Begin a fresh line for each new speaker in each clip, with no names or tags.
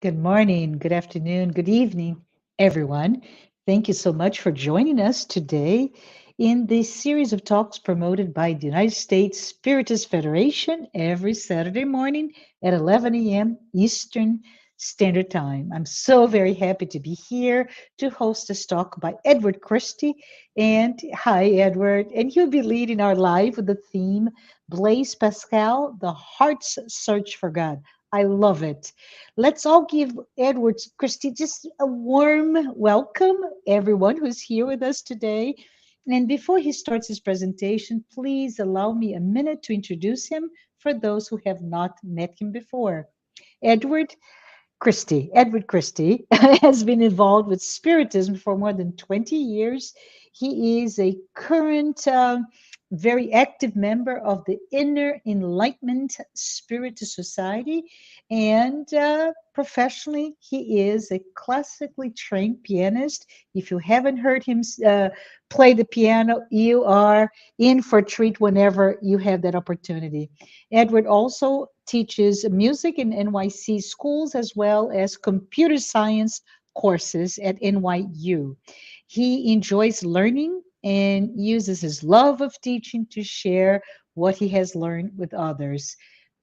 Good morning, good afternoon, good evening, everyone. Thank you so much for joining us today in this series of talks promoted by the United States Spiritist Federation every Saturday morning at 11 a.m. Eastern Standard Time. I'm so very happy to be here to host this talk by Edward Christie. And hi, Edward. And he'll be leading our live with the theme Blaise Pascal, The Heart's Search for God. I love it. Let's all give Edward Christie just a warm welcome, everyone who's here with us today. And before he starts his presentation, please allow me a minute to introduce him for those who have not met him before. Edward Edward Christie, has been involved with Spiritism for more than 20 years. He is a current, very active member of the Inner Enlightenment Spiritist Society. And professionally, he is a classically trained pianist. If you haven't heard him play the piano, you are in for a treat whenever you have that opportunity. Edward also teaches music in NYC schools as well as computer science courses at NYU. He enjoys learning and uses his love of teaching to share what he has learned with others.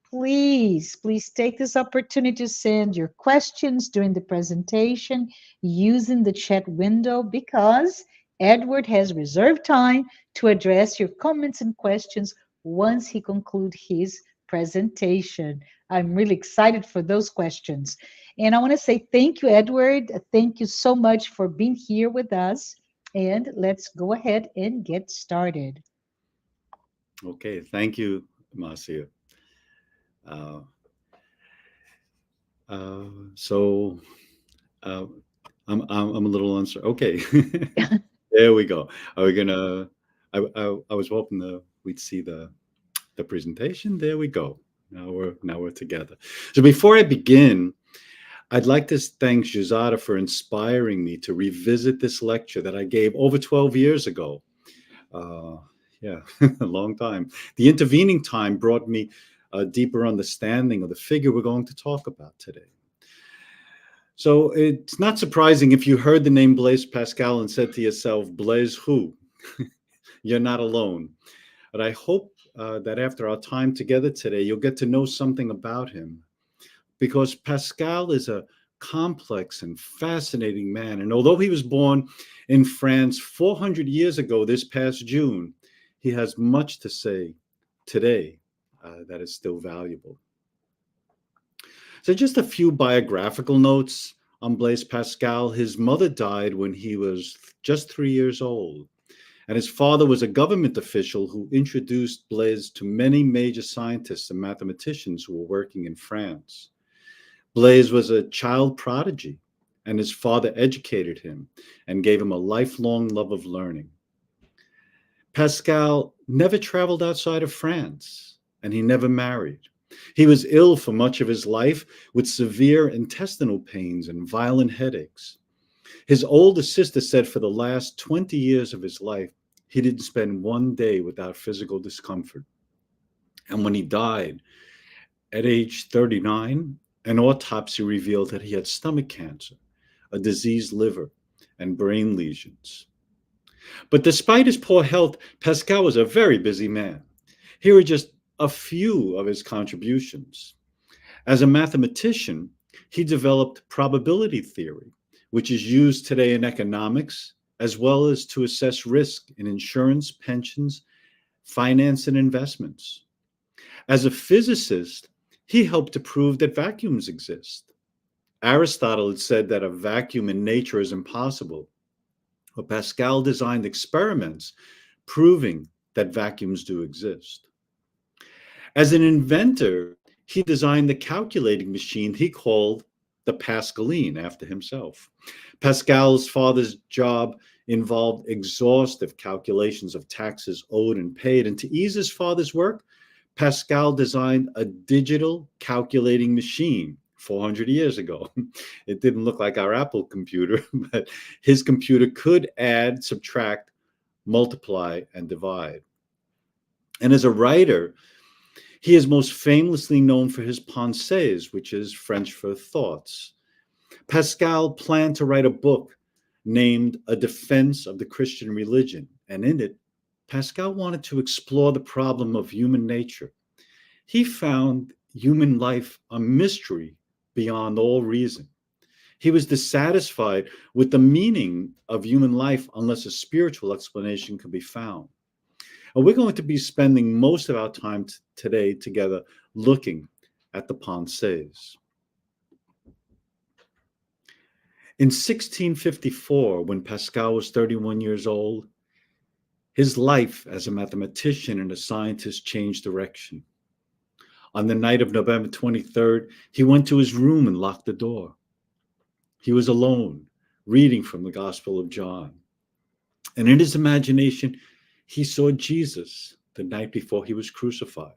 Please take this opportunity to send your questions during the presentation using the chat window because Edward has reserved time to address your comments and questions once he concludes his presentation. I'm really excited for those questions. And I want to say thank you, Edward. Thank you so much for being here with us. And let's go ahead and get started.
Okay, thank you, Marcia. Uh, uh, so uh, I'm a little uncertain. Okay, there we go. Are we gonna? I was hoping we'd see the presentation. There we go. Now we're together. So before I begin, I'd like to thank Juzada for inspiring me to revisit this lecture that I gave over 12 years ago. Uh, yeah, a long time. The intervening time brought me a deeper understanding of the figure we're going to talk about today. So it's not surprising if you heard the name Blaise Pascal and said to yourself, Blaise who? You're not alone. But I hope that after our time together today, you'll get to know something about him. Because Pascal is a complex and fascinating man. And although he was born in France 400 years ago this past June, he has much to say today that is still valuable. So, just a few biographical notes on Blaise Pascal. His mother died when he was just 3 years old, and his father was a government official who introduced Blaise to many major scientists and mathematicians who were working in France. Blaise was a child prodigy, and his father educated him and gave him a lifelong love of learning. Pascal never traveled outside of France, and he never married. He was ill for much of his life with severe intestinal pains and violent headaches. His older sister said for the last 20 years of his life, he didn't spend one day without physical discomfort. And when he died at age 39, an autopsy revealed that he had stomach cancer, a diseased liver, and brain lesions. But despite his poor health, Pascal was a very busy man. Here are just a few of his contributions. As a mathematician, he developed probability theory, which is used today in economics, as well as to assess risk in insurance, pensions, finance, and investments. As a physicist, he helped to prove that vacuums exist. Aristotle had said that a vacuum in nature is impossible. But Pascal designed experiments proving that vacuums do exist. As an inventor, he designed the calculating machine he called the Pascaline after himself. Pascal's father's job involved exhaustive calculations of taxes owed and paid, and to ease his father's work, Pascal designed a digital calculating machine 400 years ago. It didn't look like our Apple computer, but his computer could add, subtract, multiply, and divide. And as a writer, he is most famously known for his Pensées, which is French for thoughts. Pascal planned to write a book named A Defense of the Christian Religion, and in it, Pascal wanted to explore the problem of human nature. He found human life a mystery beyond all reason. He was dissatisfied with the meaning of human life unless a spiritual explanation could be found. And we're going to be spending most of our time today together looking at the Pensées. In 1654, when Pascal was 31 years old, his life as a mathematician and a scientist changed direction. On the night of November 23rd, he went to his room and locked the door. He was alone, reading from the Gospel of John. And in his imagination, he saw Jesus the night before he was crucified.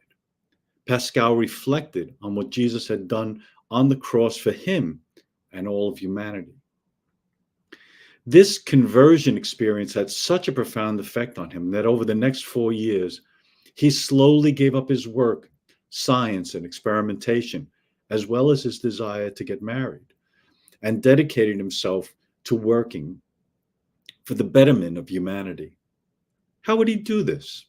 Pascal reflected on what Jesus had done on the cross for him and all of humanity. This conversion experience had such a profound effect on him that over the next 4 years, he slowly gave up his work, science, and experimentation, as well as his desire to get married, and dedicated himself to working for the betterment of humanity. How would he do this?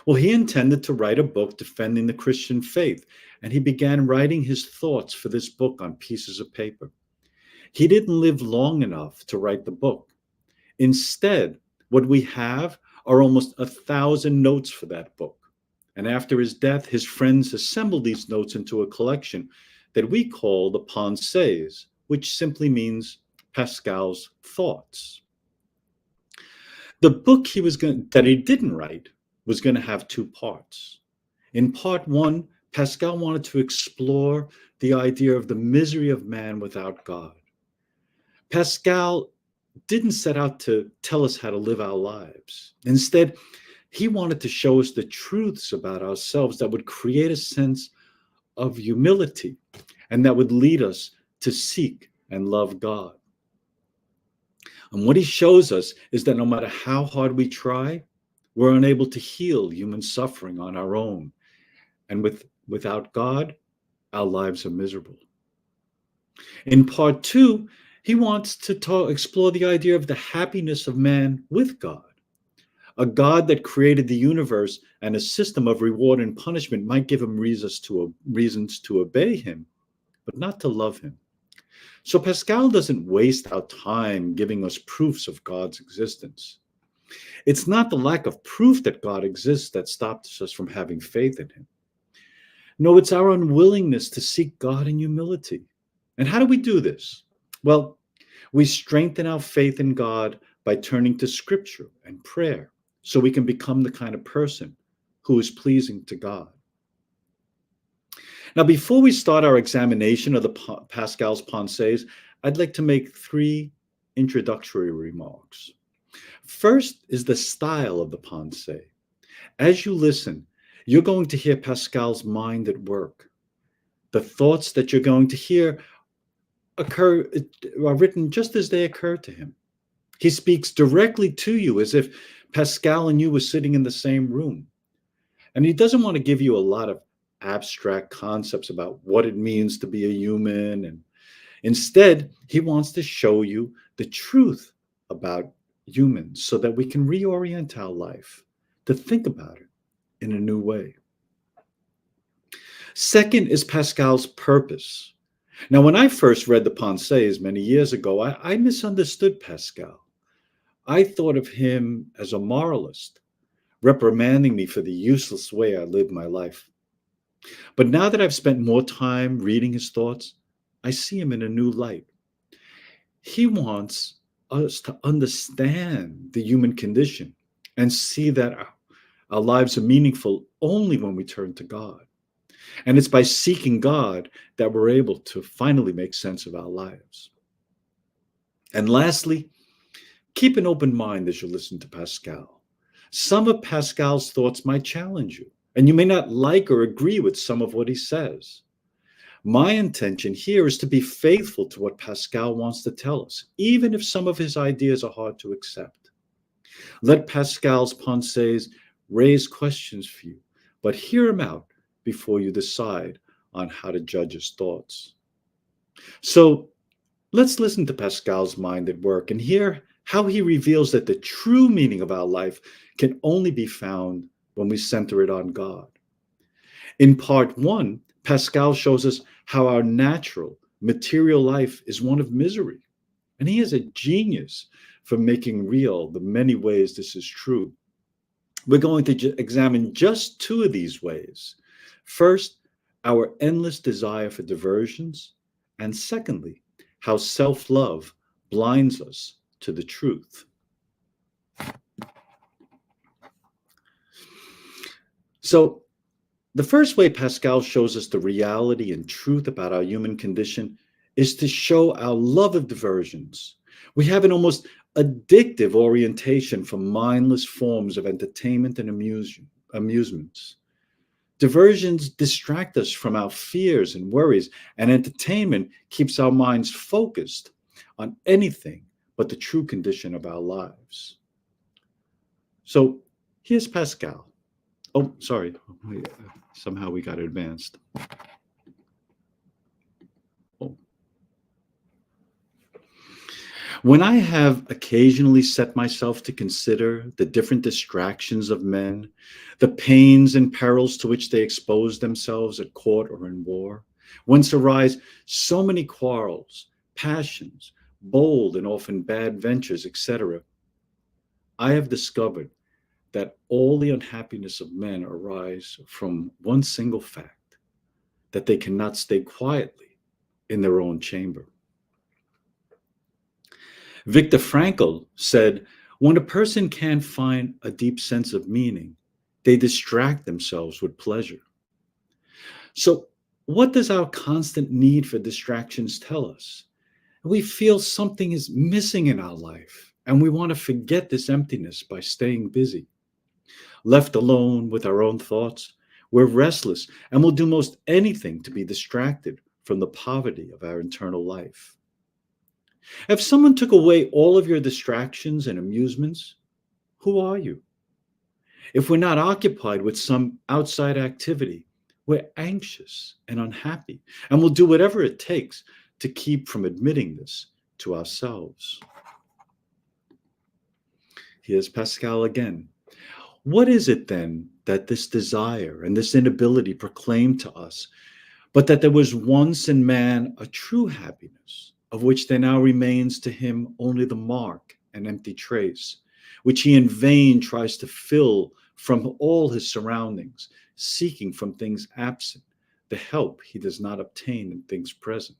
Well, he intended to write a book defending the Christian faith, and he began writing his thoughts for this book on pieces of paper. He didn't live long enough to write the book. Instead, what we have are almost 1,000 notes for that book. And after his death, his friends assembled these notes into a collection that we call the Pensées, which simply means Pascal's thoughts. The book that he didn't write was going to have 2 parts. In part 1, Pascal wanted to explore the idea of the misery of man without God. Pascal didn't set out to tell us how to live our lives. Instead, he wanted to show us the truths about ourselves that would create a sense of humility and that would lead us to seek and love God. And what he shows us is that no matter how hard we try, we're unable to heal human suffering on our own. And without God, our lives are miserable. In part 2, he wants to explore the idea of the happiness of man with God. A God that created the universe and a system of reward and punishment might give him reasons to obey him, but not to love him. So Pascal doesn't waste our time giving us proofs of God's existence. It's not the lack of proof that God exists that stops us from having faith in him. No, it's our unwillingness to seek God in humility. And how do we do this? Well, we strengthen our faith in God by turning to Scripture and prayer so we can become the kind of person who is pleasing to God. Now, before we start our examination of the Pascal's Pensées, I'd like to make 3 introductory remarks. First is the style of the Pensée. As you listen, you're going to hear Pascal's mind at work. The thoughts that you're going to hear are written just as they occur to him. He speaks directly to you as if Pascal and you were sitting in the same room. And he doesn't want to give you a lot of abstract concepts about what it means to be a human. And instead, he wants to show you the truth about humans so that we can reorient our life to think about it in a new way. Second is Pascal's purpose. Now, when I first read the Pensées many years ago, I misunderstood Pascal. I thought of him as a moralist, reprimanding me for the useless way I lived my life. But now that I've spent more time reading his thoughts, I see him in a new light. He wants us to understand the human condition and see that our lives are meaningful only when we turn to God. And it's by seeking God that we're able to finally make sense of our lives. And lastly, keep an open mind as you listen to Pascal. Some of Pascal's thoughts might challenge you, and you may not like or agree with some of what he says. My intention here is to be faithful to what Pascal wants to tell us, even if some of his ideas are hard to accept. Let Pascal's Pensées raise questions for you, but hear him out before you decide on how to judge his thoughts. So Let's listen to Pascal's mind at work and hear how he reveals that the true meaning of our life can only be found when we center it on God. In part one, Pascal shows us how our natural, material life is one of misery, and he is a genius for making real the many ways this is true. We're going to examine just two of these ways. First, our endless desire for diversions, and secondly, how self-love blinds us to the truth. So, the first way Pascal shows us the reality and truth about our human condition is to show our love of diversions. We have an almost addictive orientation for mindless forms of entertainment and amusements. Diversions distract us from our fears and worries, and entertainment keeps our minds focused on anything but the true condition of our lives. So here's Pascal. Oh, sorry. Somehow we got advanced. Oh. When I have occasionally set myself to consider the different distractions of men, the pains and perils to which they expose themselves at court or in war, whence arise so many quarrels, passions, bold and often bad ventures, etc., I have discovered that all the unhappiness of men arise from one single fact, that they cannot stay quietly in their own chamber. Viktor Frankl said, when a person can't find a deep sense of meaning, they distract themselves with pleasure. So, what does our constant need for distractions tell us? We feel something is missing in our life, and we want to forget this emptiness by staying busy. Left alone with our own thoughts, we're restless and will do most anything to be distracted from the poverty of our internal life. If someone took away all of your distractions and amusements, who are you? If we're not occupied with some outside activity, we're anxious and unhappy, and we'll do whatever it takes to keep from admitting this to ourselves. Here's Pascal again. What is it then that this desire and this inability proclaim to us, but that there was once in man a true happiness, of which there now remains to him only the mark and empty trace, which he in vain tries to fill from all his surroundings, seeking from things absent the help he does not obtain in things present?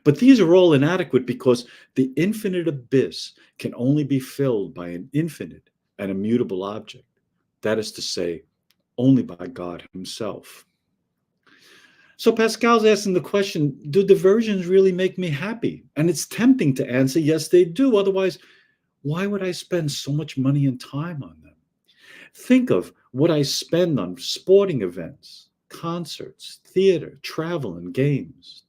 But these are all inadequate because the infinite abyss can only be filled by an infinite and immutable object, that is to say, only by God himself. So Pascal's asking the question, do diversions really make me happy? And it's tempting to answer, yes, they do. Otherwise, why would I spend so much money and time on them? Think of what I spend on sporting events, concerts, theater, travel, and games.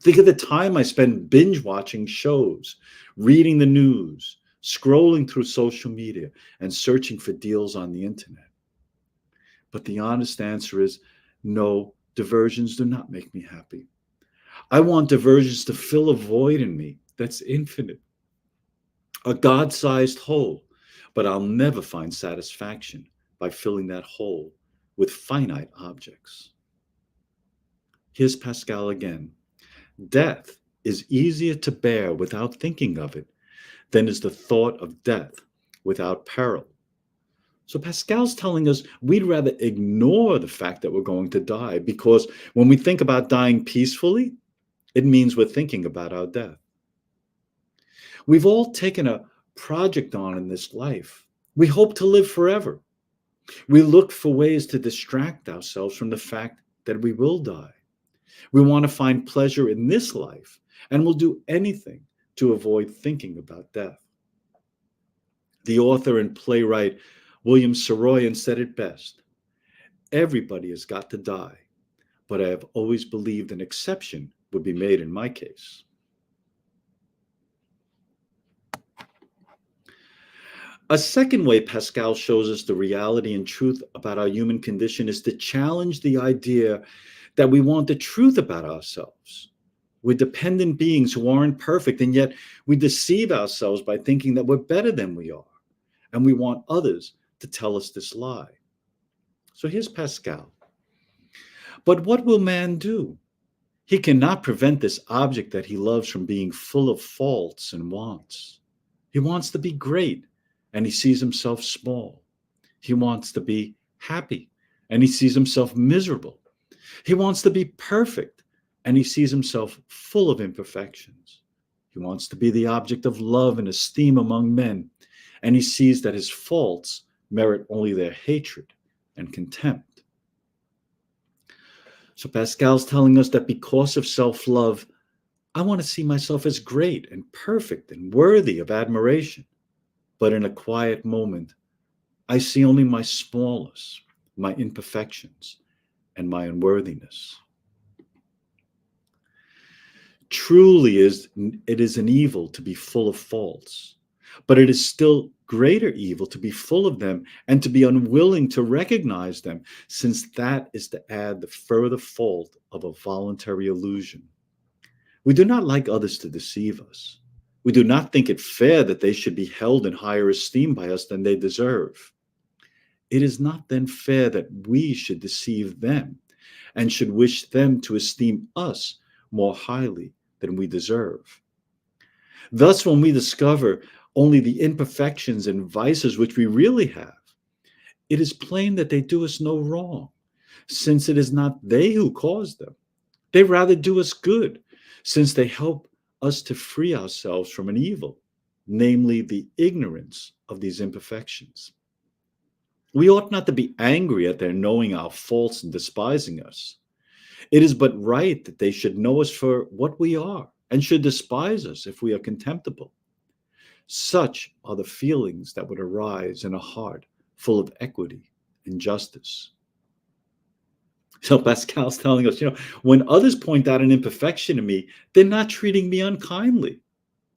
Think of the time I spend binge watching shows, reading the news, scrolling through social media, and searching for deals on the internet. But the honest answer is no, diversions do not make me happy. I want diversions to fill a void in me that's infinite, a God-sized hole, but I'll never find satisfaction by filling that hole with finite objects. Here's Pascal again. Death is easier to bear without thinking of it than is the thought of death without peril. So Pascal's telling us we'd rather ignore the fact that we're going to die, because when we think about dying peacefully, it means we're thinking about our death. We've all taken a project on in this life. We hope to live forever. We look for ways to distract ourselves from the fact that we will die. We want to find pleasure in this life, and we'll do anything to avoid thinking about death. The author and playwright William Saroyan said it best. Everybody has got to die, but I have always believed an exception would be made in my case. A second way Pascal shows us the reality and truth about our human condition is to challenge the idea that we want the truth about ourselves. We're dependent beings who aren't perfect, and yet we deceive ourselves by thinking that we're better than we are, and we want others to tell us this lie. So here's Pascal. But what will man do? He cannot prevent this object that he loves from being full of faults and wants. He wants to be great, and he sees himself small. He wants to be happy, and he sees himself miserable. He wants to be perfect, and he sees himself full of imperfections. He wants to be the object of love and esteem among men, and he sees that his faults merit only their hatred and contempt. So Pascal's telling us that because of self-love, I want to see myself as great and perfect and worthy of admiration. But in a quiet moment, I see only my smallness, my imperfections, and my unworthiness. Truly it is an evil to be full of faults, but it is still greater evil to be full of them and to be unwilling to recognize them, since that is to add the further fault of a voluntary illusion. We do not like others to deceive us. We do not think it fair that they should be held in higher esteem by us than they deserve. It is not then fair that we should deceive them and should wish them to esteem us more highly than we deserve. Thus, when we discover only the imperfections and vices which we really have, it is plain that they do us no wrong, since it is not they who cause them. They rather do us good, since they help us to free ourselves from an evil, namely the ignorance of these imperfections. We ought not to be angry at their knowing our faults and despising us. It is but right that they should know us for what we are and should despise us if we are contemptible. Such are the feelings that would arise in a heart full of equity and justice. So Pascal's telling us, when others point out an imperfection in me, they're not treating me unkindly.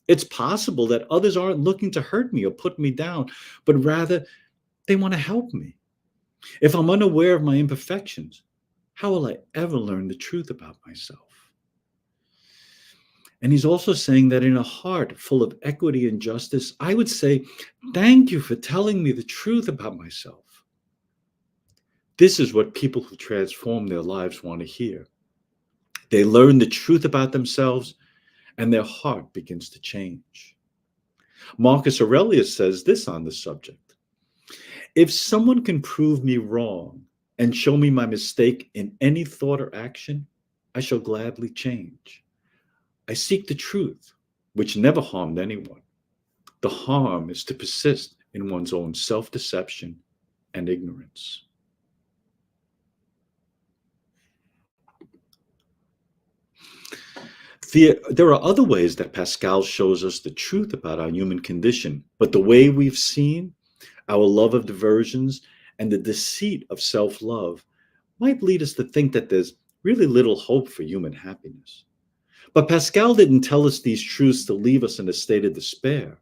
It's possible that others aren't looking to hurt me or put me down, but rather they want to help me. If I'm unaware of my imperfections, how will I ever learn the truth about myself? And he's also saying that in a heart full of equity and justice, I would say, thank you for telling me the truth about myself. This is what people who transform their lives want to hear. They learn the truth about themselves, and their heart begins to change. Marcus Aurelius says this on the subject: if someone can prove me wrong and show me my mistake in any thought or action, I shall gladly change. I seek the truth, which never harmed anyone. The harm is to persist in one's own self-deception and ignorance. There are other ways that Pascal shows us the truth about our human condition, but the way we've seen, our love of diversions, and the deceit of self-love might lead us to think that there's really little hope for human happiness. But Pascal didn't tell us these truths to leave us in a state of despair.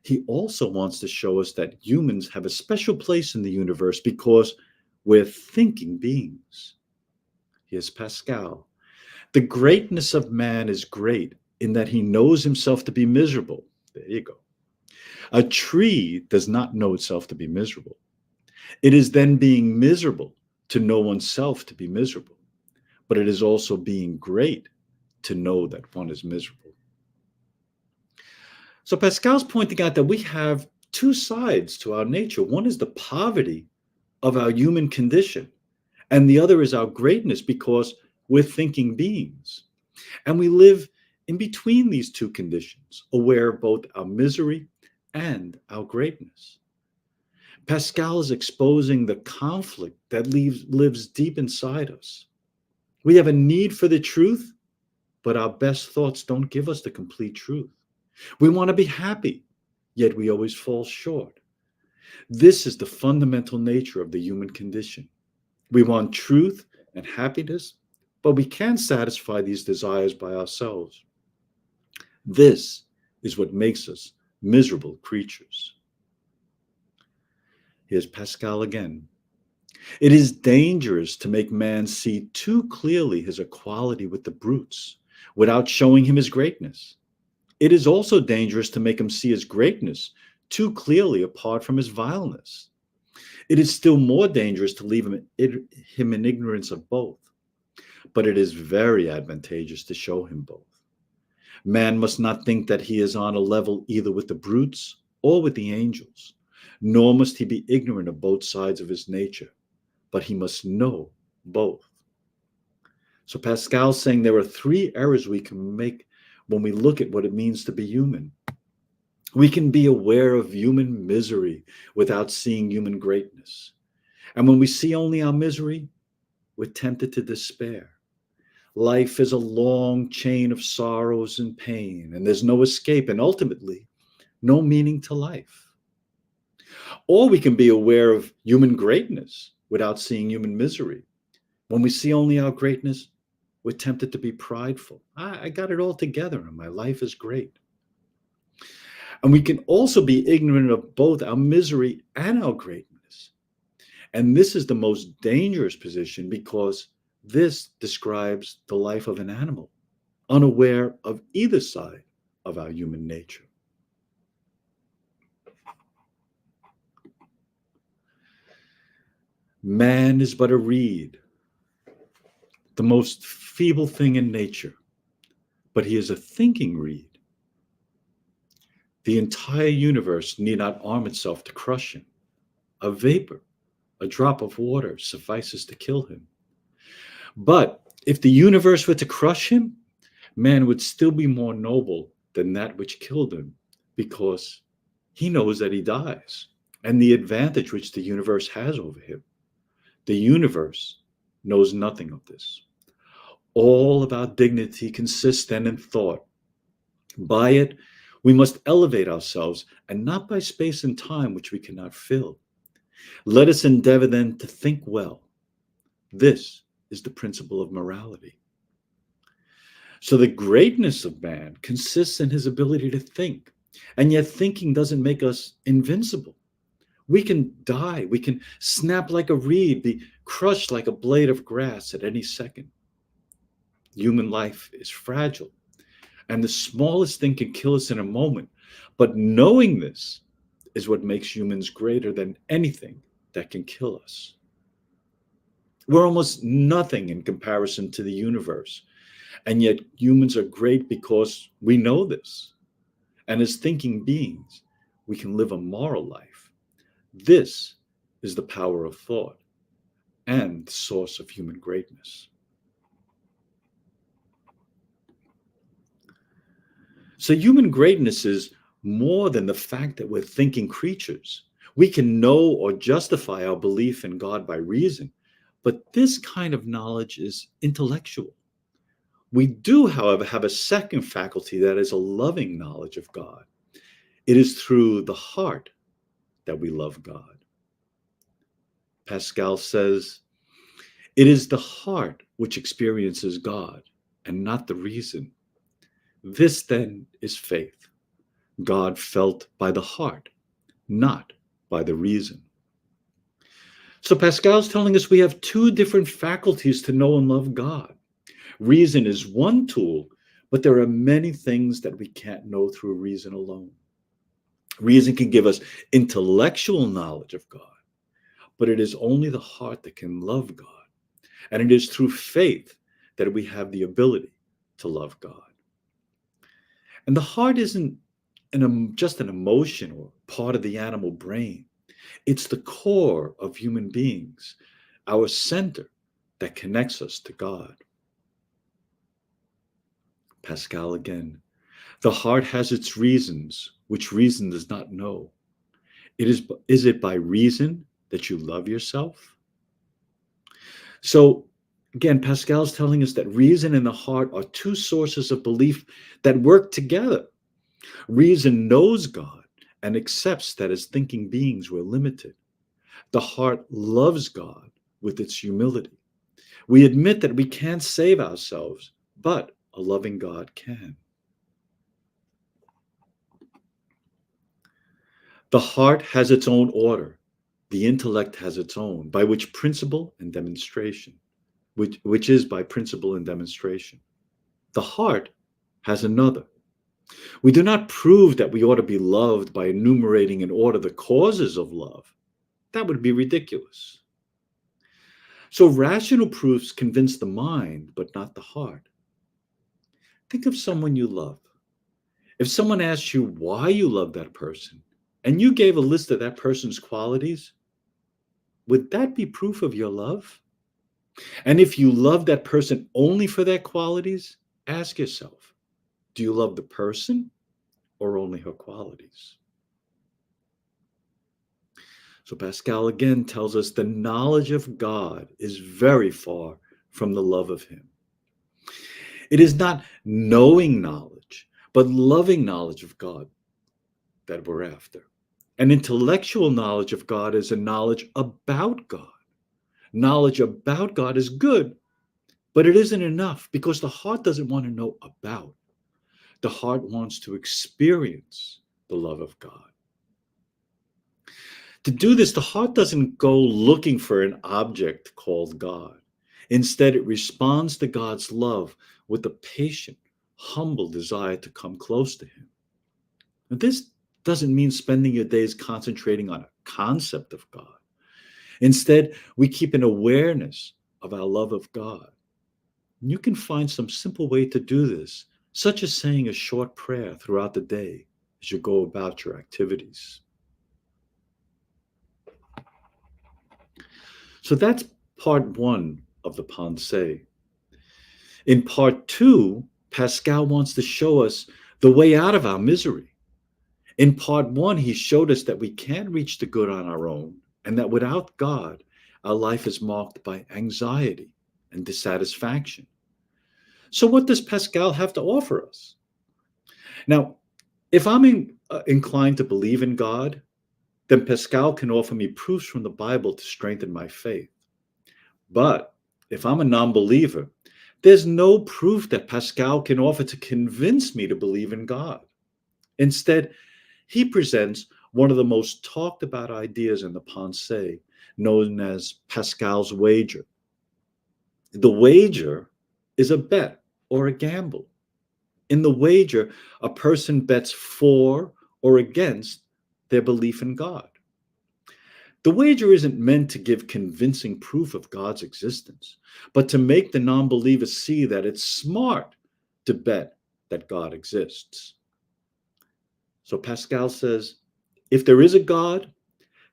He also wants to show us that humans have a special place in the universe because we're thinking beings. Here's Pascal. The greatness of man is great in that he knows himself to be miserable. There you go. A tree does not know itself to be miserable. It is then being miserable to know oneself to be miserable, but it is also being great to know that one is miserable. So Pascal's pointing out that we have two sides to our nature. One is the poverty of our human condition, and the other is our greatness because we're thinking beings. And we live in between these two conditions, aware of both our misery and our greatness. Pascal is exposing the conflict that lives deep inside us. We have a need for the truth, but our best thoughts don't give us the complete truth. We want to be happy, yet we always fall short. This is the fundamental nature of the human condition. We want truth and happiness, but we can't satisfy these desires by ourselves. This is what makes us miserable creatures. Here's Pascal again. It is dangerous to make man see too clearly his equality with the brutes, without showing him his greatness. It is also dangerous to make him see his greatness too clearly apart from his vileness. It is still more dangerous to leave him in ignorance of both, but it is very advantageous to show him both. Man must not think that he is on a level either with the brutes or with the angels, nor must he be ignorant of both sides of his nature, but he must know both. So Pascal's saying there are three errors we can make when we look at what it means to be human. We can be aware of human misery without seeing human greatness. And when we see only our misery, we're tempted to despair. Life is a long chain of sorrows and pain, and there's no escape, and ultimately, no meaning to life. Or we can be aware of human greatness without seeing human misery. When we see only our greatness, we're tempted to be prideful. I got it all together, and my life is great. And we can also be ignorant of both our misery and our greatness. And this is the most dangerous position because this describes the life of an animal, unaware of either side of our human nature. Man is but a reed, the most feeble thing in nature, but he is a thinking reed. The entire universe need not arm itself to crush him. A vapor, a drop of water suffices to kill him. But if the universe were to crush him, man would still be more noble than that which killed him, because he knows that he dies, and the advantage which the universe has over him. The universe knows nothing of this. All of our dignity consists then in thought. By it, we must elevate ourselves, and not by space and time which we cannot fill. Let us endeavor then to think well. This is the principle of morality. So the greatness of man consists in his ability to think, and yet thinking doesn't make us invincible. We can die, we can snap like a reed, be crushed like a blade of grass at any second. Human life is fragile, and the smallest thing can kill us in a moment. But knowing this is what makes humans greater than anything that can kill us. We're almost nothing in comparison to the universe, and yet humans are great because we know this. And as thinking beings, we can live a moral life. This is the power of thought and the source of human greatness. So human greatness is more than the fact that we're thinking creatures. We can know or justify our belief in God by reason, but this kind of knowledge is intellectual. We do, however, have a second faculty that is a loving knowledge of God. It is through the heart that we love God. Pascal says, it is the heart which experiences God and not the reason. This then is faith. God felt by the heart, not by the reason. So Pascal's telling us we have two different faculties to know and love God. Reason is one tool, but there are many things that we can't know through reason alone. Reason can give us intellectual knowledge of God, but it is only the heart that can love God. And it is through faith that we have the ability to love God. And the heart isn't just an emotion or part of the animal brain. It's the core of human beings, our center that connects us to God. Pascal again, the heart has its reasons, which reason does not know. Is it by reason that you love yourself? So again, Pascal's telling us that reason and the heart are two sources of belief that work together. Reason knows God and accepts that as thinking beings we're limited. The heart loves God with its humility. We admit that we can't save ourselves, but a loving God can. The heart has its own order. The intellect has its own, by which principle and demonstration, which is by principle and demonstration. The heart has another. We do not prove that we ought to be loved by enumerating in order the causes of love. That would be ridiculous. So rational proofs convince the mind, but not the heart. Think of someone you love. If someone asked you why you love that person, and you gave a list of that person's qualities, would that be proof of your love? And if you love that person only for their qualities, ask yourself, do you love the person or only her qualities? So Pascal again tells us the knowledge of God is very far from the love of him. It is not knowing knowledge, but loving knowledge of God that we're after. An intellectual knowledge of God is a knowledge about God. Knowledge about God is good, but it isn't enough because the heart doesn't want to know about. The heart wants to experience the love of God. To do this, the heart doesn't go looking for an object called God. Instead, it responds to God's love with a patient, humble desire to come close to him. And this doesn't mean spending your days concentrating on a concept of God. Instead, we keep an awareness of our love of God. And you can find some simple way to do this, such as saying a short prayer throughout the day as you go about your activities. So that's part one of the Pensées. In part two, Pascal wants to show us the way out of our misery. In part one, he showed us that we can't reach the good on our own, and that without God, our life is marked by anxiety and dissatisfaction. So what does Pascal have to offer us? Now, if I'm inclined to believe in God, then Pascal can offer me proofs from the Bible to strengthen my faith. But if I'm a non-believer, there's no proof that Pascal can offer to convince me to believe in God. Instead, he presents one of the most talked about ideas in the Pensées, known as Pascal's wager. The wager is a bet or a gamble. In the wager, a person bets for or against their belief in God. The wager isn't meant to give convincing proof of God's existence, but to make the non-believer see that it's smart to bet that God exists. So Pascal says, if there is a God,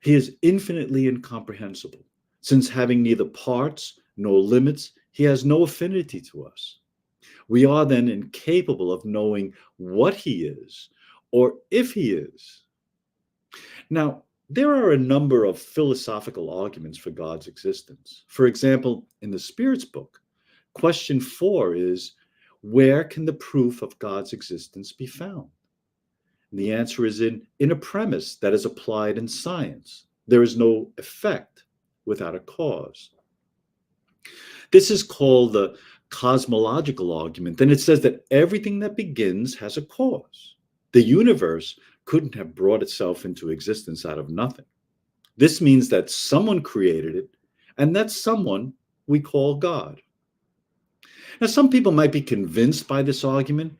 he is infinitely incomprehensible, since having neither parts nor limits, he has no affinity to us. We are then incapable of knowing what he is or if he is. Now, there are a number of philosophical arguments for God's existence. For example, in the Spirit's book, question 4 is, where can the proof of God's existence be found? And the answer is in a premise that is applied in science. There is no effect without a cause. This is called the cosmological argument, and it says that everything that begins has a cause. The universe couldn't have brought itself into existence out of nothing. This means that someone created it, and that someone we call God. Now, some people might be convinced by this argument,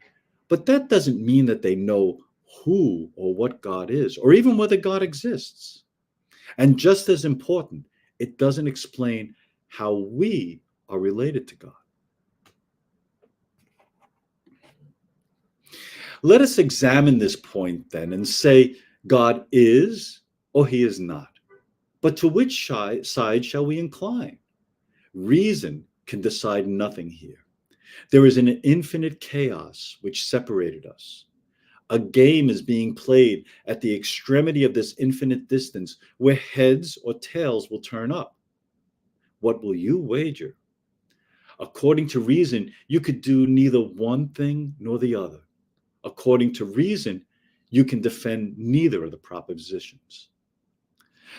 but that doesn't mean that they know who or what God is, or even whether God exists. And just as important, it doesn't explain how we are related to God. Let us examine this point then and say God is or he is not. But to which side shall we incline? Reason can decide nothing here. There is an infinite chaos which separated us. A game is being played at the extremity of this infinite distance where heads or tails will turn up. What will you wager? According to reason, you could do neither one thing nor the other. According to reason, you can defend neither of the propositions.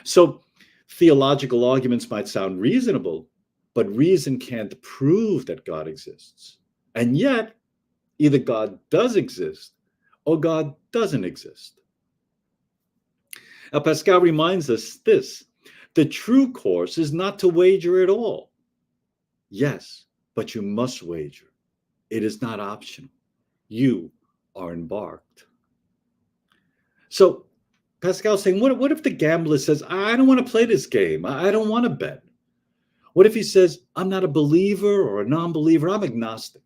So theological arguments might sound reasonable, but reason can't prove that God exists. And yet, either God does exist or God doesn't exist. Now, Pascal reminds us this: the true course is not to wager at all. Yes, but you must wager. It is not optional. You are embarked. So Pascal's saying, what if the gambler says, I don't want to play this game. I don't want to bet. What if he says, I'm not a believer or a non-believer, I'm agnostic?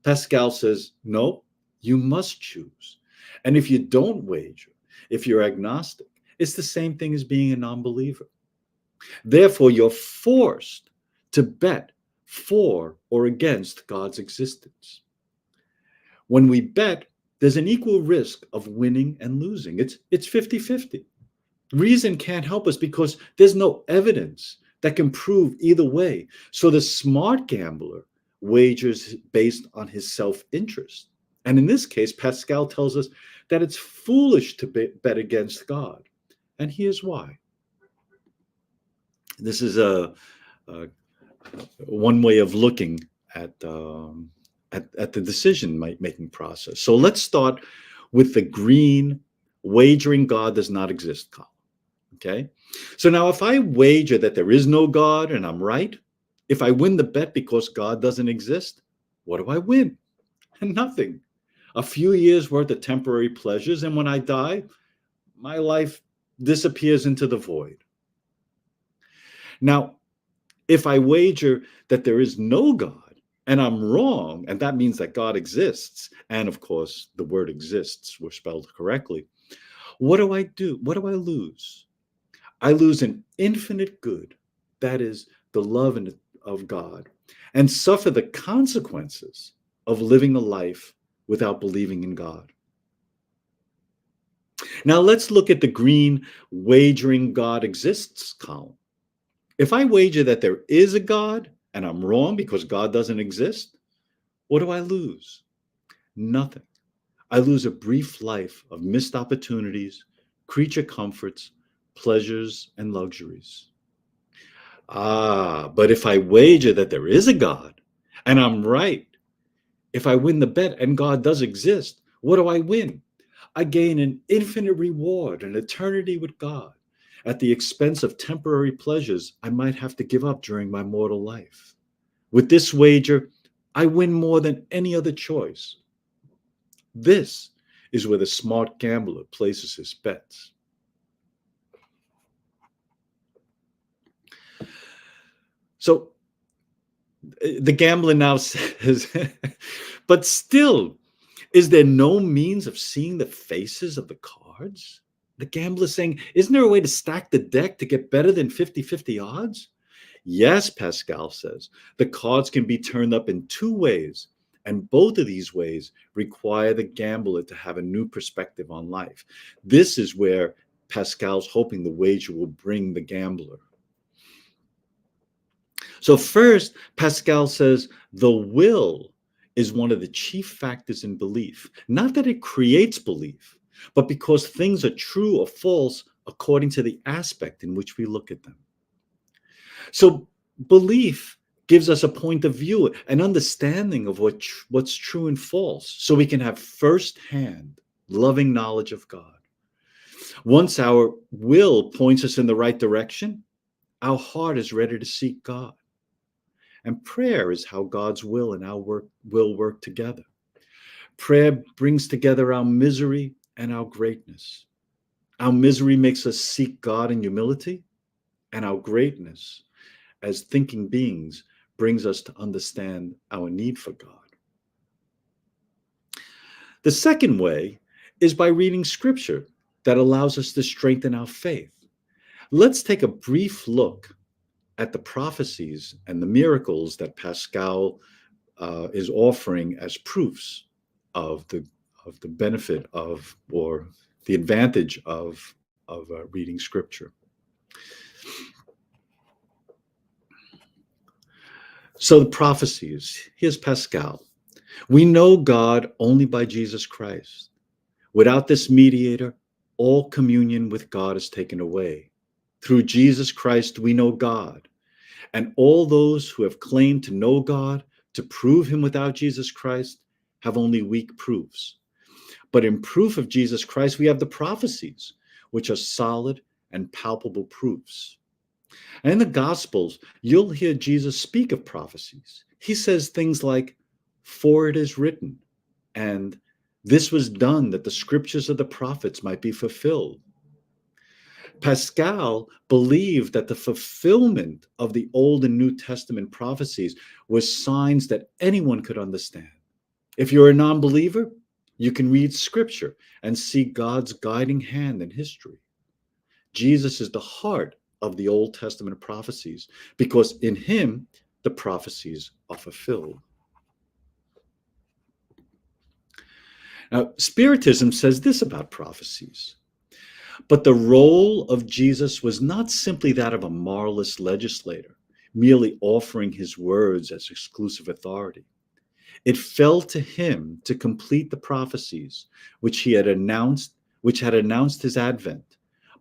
Pascal says, no, you must choose. And if you don't wager, if you're agnostic, it's the same thing as being a non-believer. Therefore, you're forced to bet for or against God's existence. When we bet, there's an equal risk of winning and losing. It's 50-50. Reason can't help us because there's no evidence that can prove either way. So the smart gambler wagers based on his self-interest. And in this case, Pascal tells us that it's foolish to bet against God. And here's why. This is one way of looking at the decision-making process. So let's start with the green wagering God does not exist column. Okay, so now if I wager that there is no God and I'm right, if I win the bet because God doesn't exist, what do I win? Nothing. A few years worth of temporary pleasures, and when I die, my life disappears into the void. Now, if I wager that there is no God and I'm wrong, and that means that God exists, and of course the word exists were spelled correctly, what do I do? What do I lose? I lose an infinite good, that is the love of God, and suffer the consequences of living a life without believing in God. Now let's look at the green wagering God exists column. If I wager that there is a God and I'm wrong because God doesn't exist, what do I lose? Nothing. I lose a brief life of missed opportunities, creature comforts, pleasures, and luxuries. But if I wager that there is a God and I'm right, if I win the bet and God does exist, what do I win? I gain an infinite reward, an eternity with God, at the expense of temporary pleasures I might have to give up during my mortal life. With this wager, I win more than any other choice. This is where the smart gambler places his bets. So the gambler now says, but still, is there no means of seeing the faces of the cards? The gambler saying, isn't there a way to stack the deck to get better than 50-50 odds? Yes, Pascal says, the cards can be turned up in two ways, and both of these ways require the gambler to have a new perspective on life. This is where Pascal's hoping the wager will bring the gambler. So first, Pascal says the will is one of the chief factors in belief. Not that it creates belief, but because things are true or false according to the aspect in which we look at them. So belief gives us a point of view, an understanding of what's true and false, so we can have firsthand loving knowledge of God. Once our will points us in the right direction, our heart is ready to seek God. And prayer is how God's will and our work will work together. Prayer brings together our misery and our greatness. Our misery makes us seek God in humility, and our greatness as thinking beings brings us to understand our need for God. The second way is by reading scripture that allows us to strengthen our faith. Let's take a brief look at the prophecies and the miracles that Pascal is offering as proofs of the benefit of, or the advantage of reading scripture. So the prophecies, here's Pascal. We know God only by Jesus Christ. Without this mediator, all communion with God is taken away. Through Jesus Christ, we know God. And all those who have claimed to know God, to prove him without Jesus Christ, have only weak proofs. But in proof of Jesus Christ, we have the prophecies, which are solid and palpable proofs. And in the Gospels, you'll hear Jesus speak of prophecies. He says things like, for it is written, and this was done that the scriptures of the prophets might be fulfilled. Pascal believed that the fulfillment of the Old and New Testament prophecies was signs that anyone could understand. If you're a non-believer, you can read scripture and see God's guiding hand in history. Jesus is the heart of the Old Testament prophecies because in him, the prophecies are fulfilled. Now, Spiritism says this about prophecies. But the role of Jesus was not simply that of a moralist legislator, merely offering his words as exclusive authority. It fell to him to complete the prophecies which had announced his advent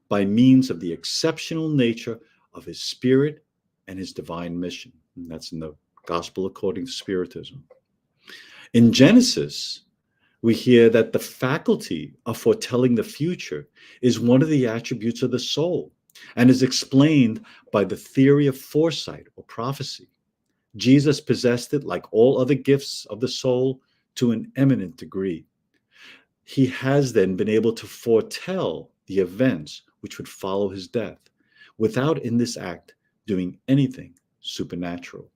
by means of the exceptional nature of his spirit and his divine mission. And that's in the Gospel according to Spiritism. In Genesis, we hear that the faculty of foretelling the future is one of the attributes of the soul and is explained by the theory of foresight or prophecy. Jesus possessed it like all other gifts of the soul to an eminent degree. He has then been able to foretell the events which would follow his death without in this act doing anything supernatural.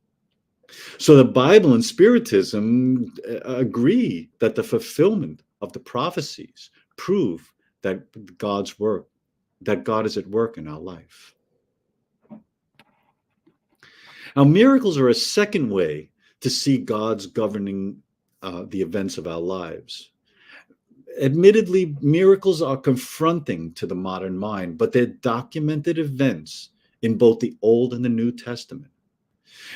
So the Bible and Spiritism agree that the fulfillment of the prophecies prove that God is at work in our life. Now, miracles are a second way to see God's governing the events of our lives. Admittedly, miracles are confronting to the modern mind, but they're documented events in both the Old and the New Testament.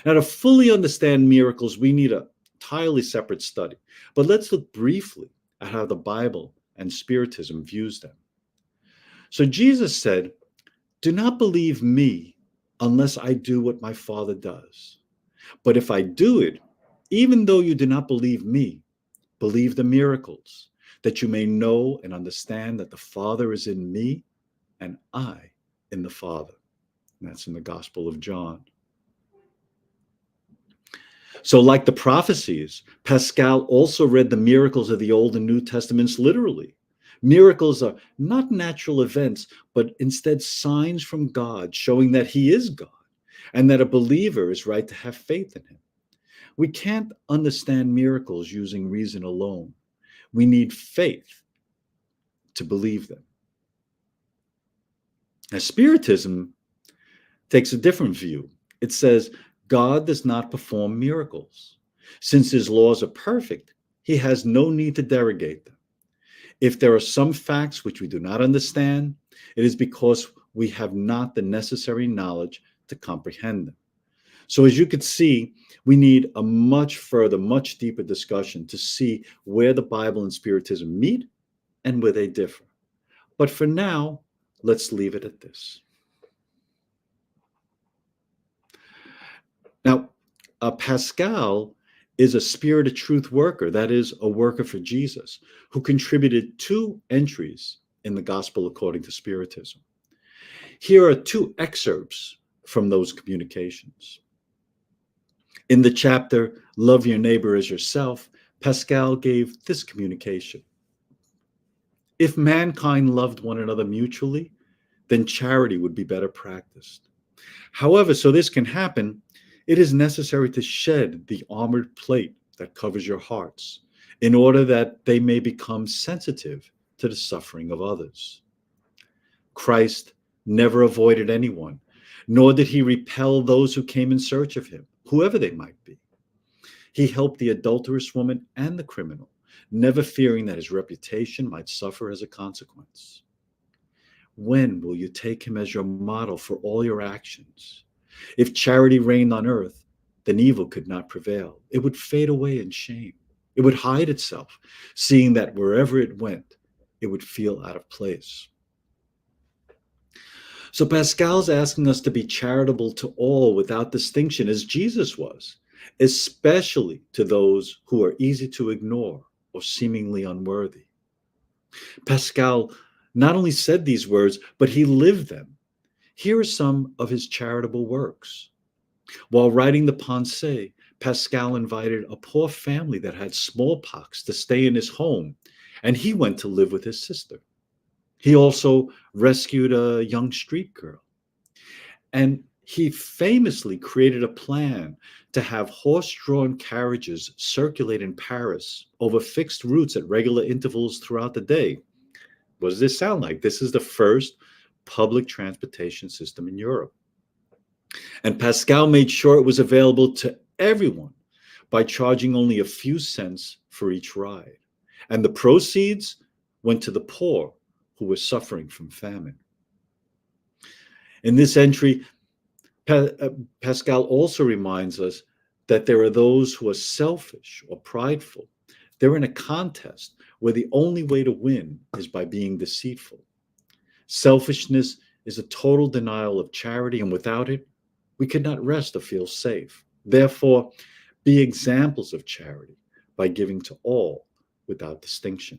Now, to fully understand miracles, we need a entirely separate study. But let's look briefly at how the Bible and Spiritism views them. So Jesus said, "Do not believe me unless I do what my Father does. But if I do it, even though you do not believe me, believe the miracles, that you may know and understand that the Father is in me and I in the Father." And that's in the Gospel of John. So, like the prophecies, Pascal also read the miracles of the Old and New Testaments literally. Miracles are not natural events, but instead signs from God showing that he is God and that a believer is right to have faith in him. We can't understand miracles using reason alone. We need faith to believe them. Now, Spiritism takes a different view. It says, God does not perform miracles. Since his laws are perfect, he has no need to derogate them. If there are some facts which we do not understand, it is because we have not the necessary knowledge to comprehend them. So as you could see, we need a much further, much deeper discussion to see where the Bible and Spiritism meet and where they differ. But for now, let's leave it at this. Now, Pascal is a spirit of truth worker, that is, a worker for Jesus, who contributed 2 entries in the Gospel according to Spiritism. Here are 2 excerpts from those communications. In the chapter, Love Your Neighbor as Yourself, Pascal gave this communication. If mankind loved one another mutually, then charity would be better practiced. However, so this can happen, it is necessary to shed the armored plate that covers your hearts in order that they may become sensitive to the suffering of others. Christ never avoided anyone, nor did he repel those who came in search of him, whoever they might be. He helped the adulterous woman and the criminal, never fearing that his reputation might suffer as a consequence. When will you take him as your model for all your actions? If charity reigned on earth, then evil could not prevail. It would fade away in shame. It would hide itself, seeing that wherever it went, it would feel out of place. So Pascal's asking us to be charitable to all without distinction, as Jesus was, especially to those who are easy to ignore or seemingly unworthy. Pascal not only said these words, but he lived them. Here are some of his charitable works. While writing the Pensées, Pascal invited a poor family that had smallpox to stay in his home, and he went to live with his sister. He also rescued a young street girl. And he famously created a plan to have horse-drawn carriages circulate in Paris over fixed routes at regular intervals throughout the day. What does this sound like? This is the first public transportation system in Europe. And Pascal made sure it was available to everyone by charging only a few cents for each ride. And the proceeds went to the poor who were suffering from famine. In this entry, Pascal also reminds us that there are those who are selfish or prideful. They're in a contest where the only way to win is by being deceitful. Selfishness is a total denial of charity, and without it, we could not rest or feel safe. Therefore, be examples of charity by giving to all without distinction.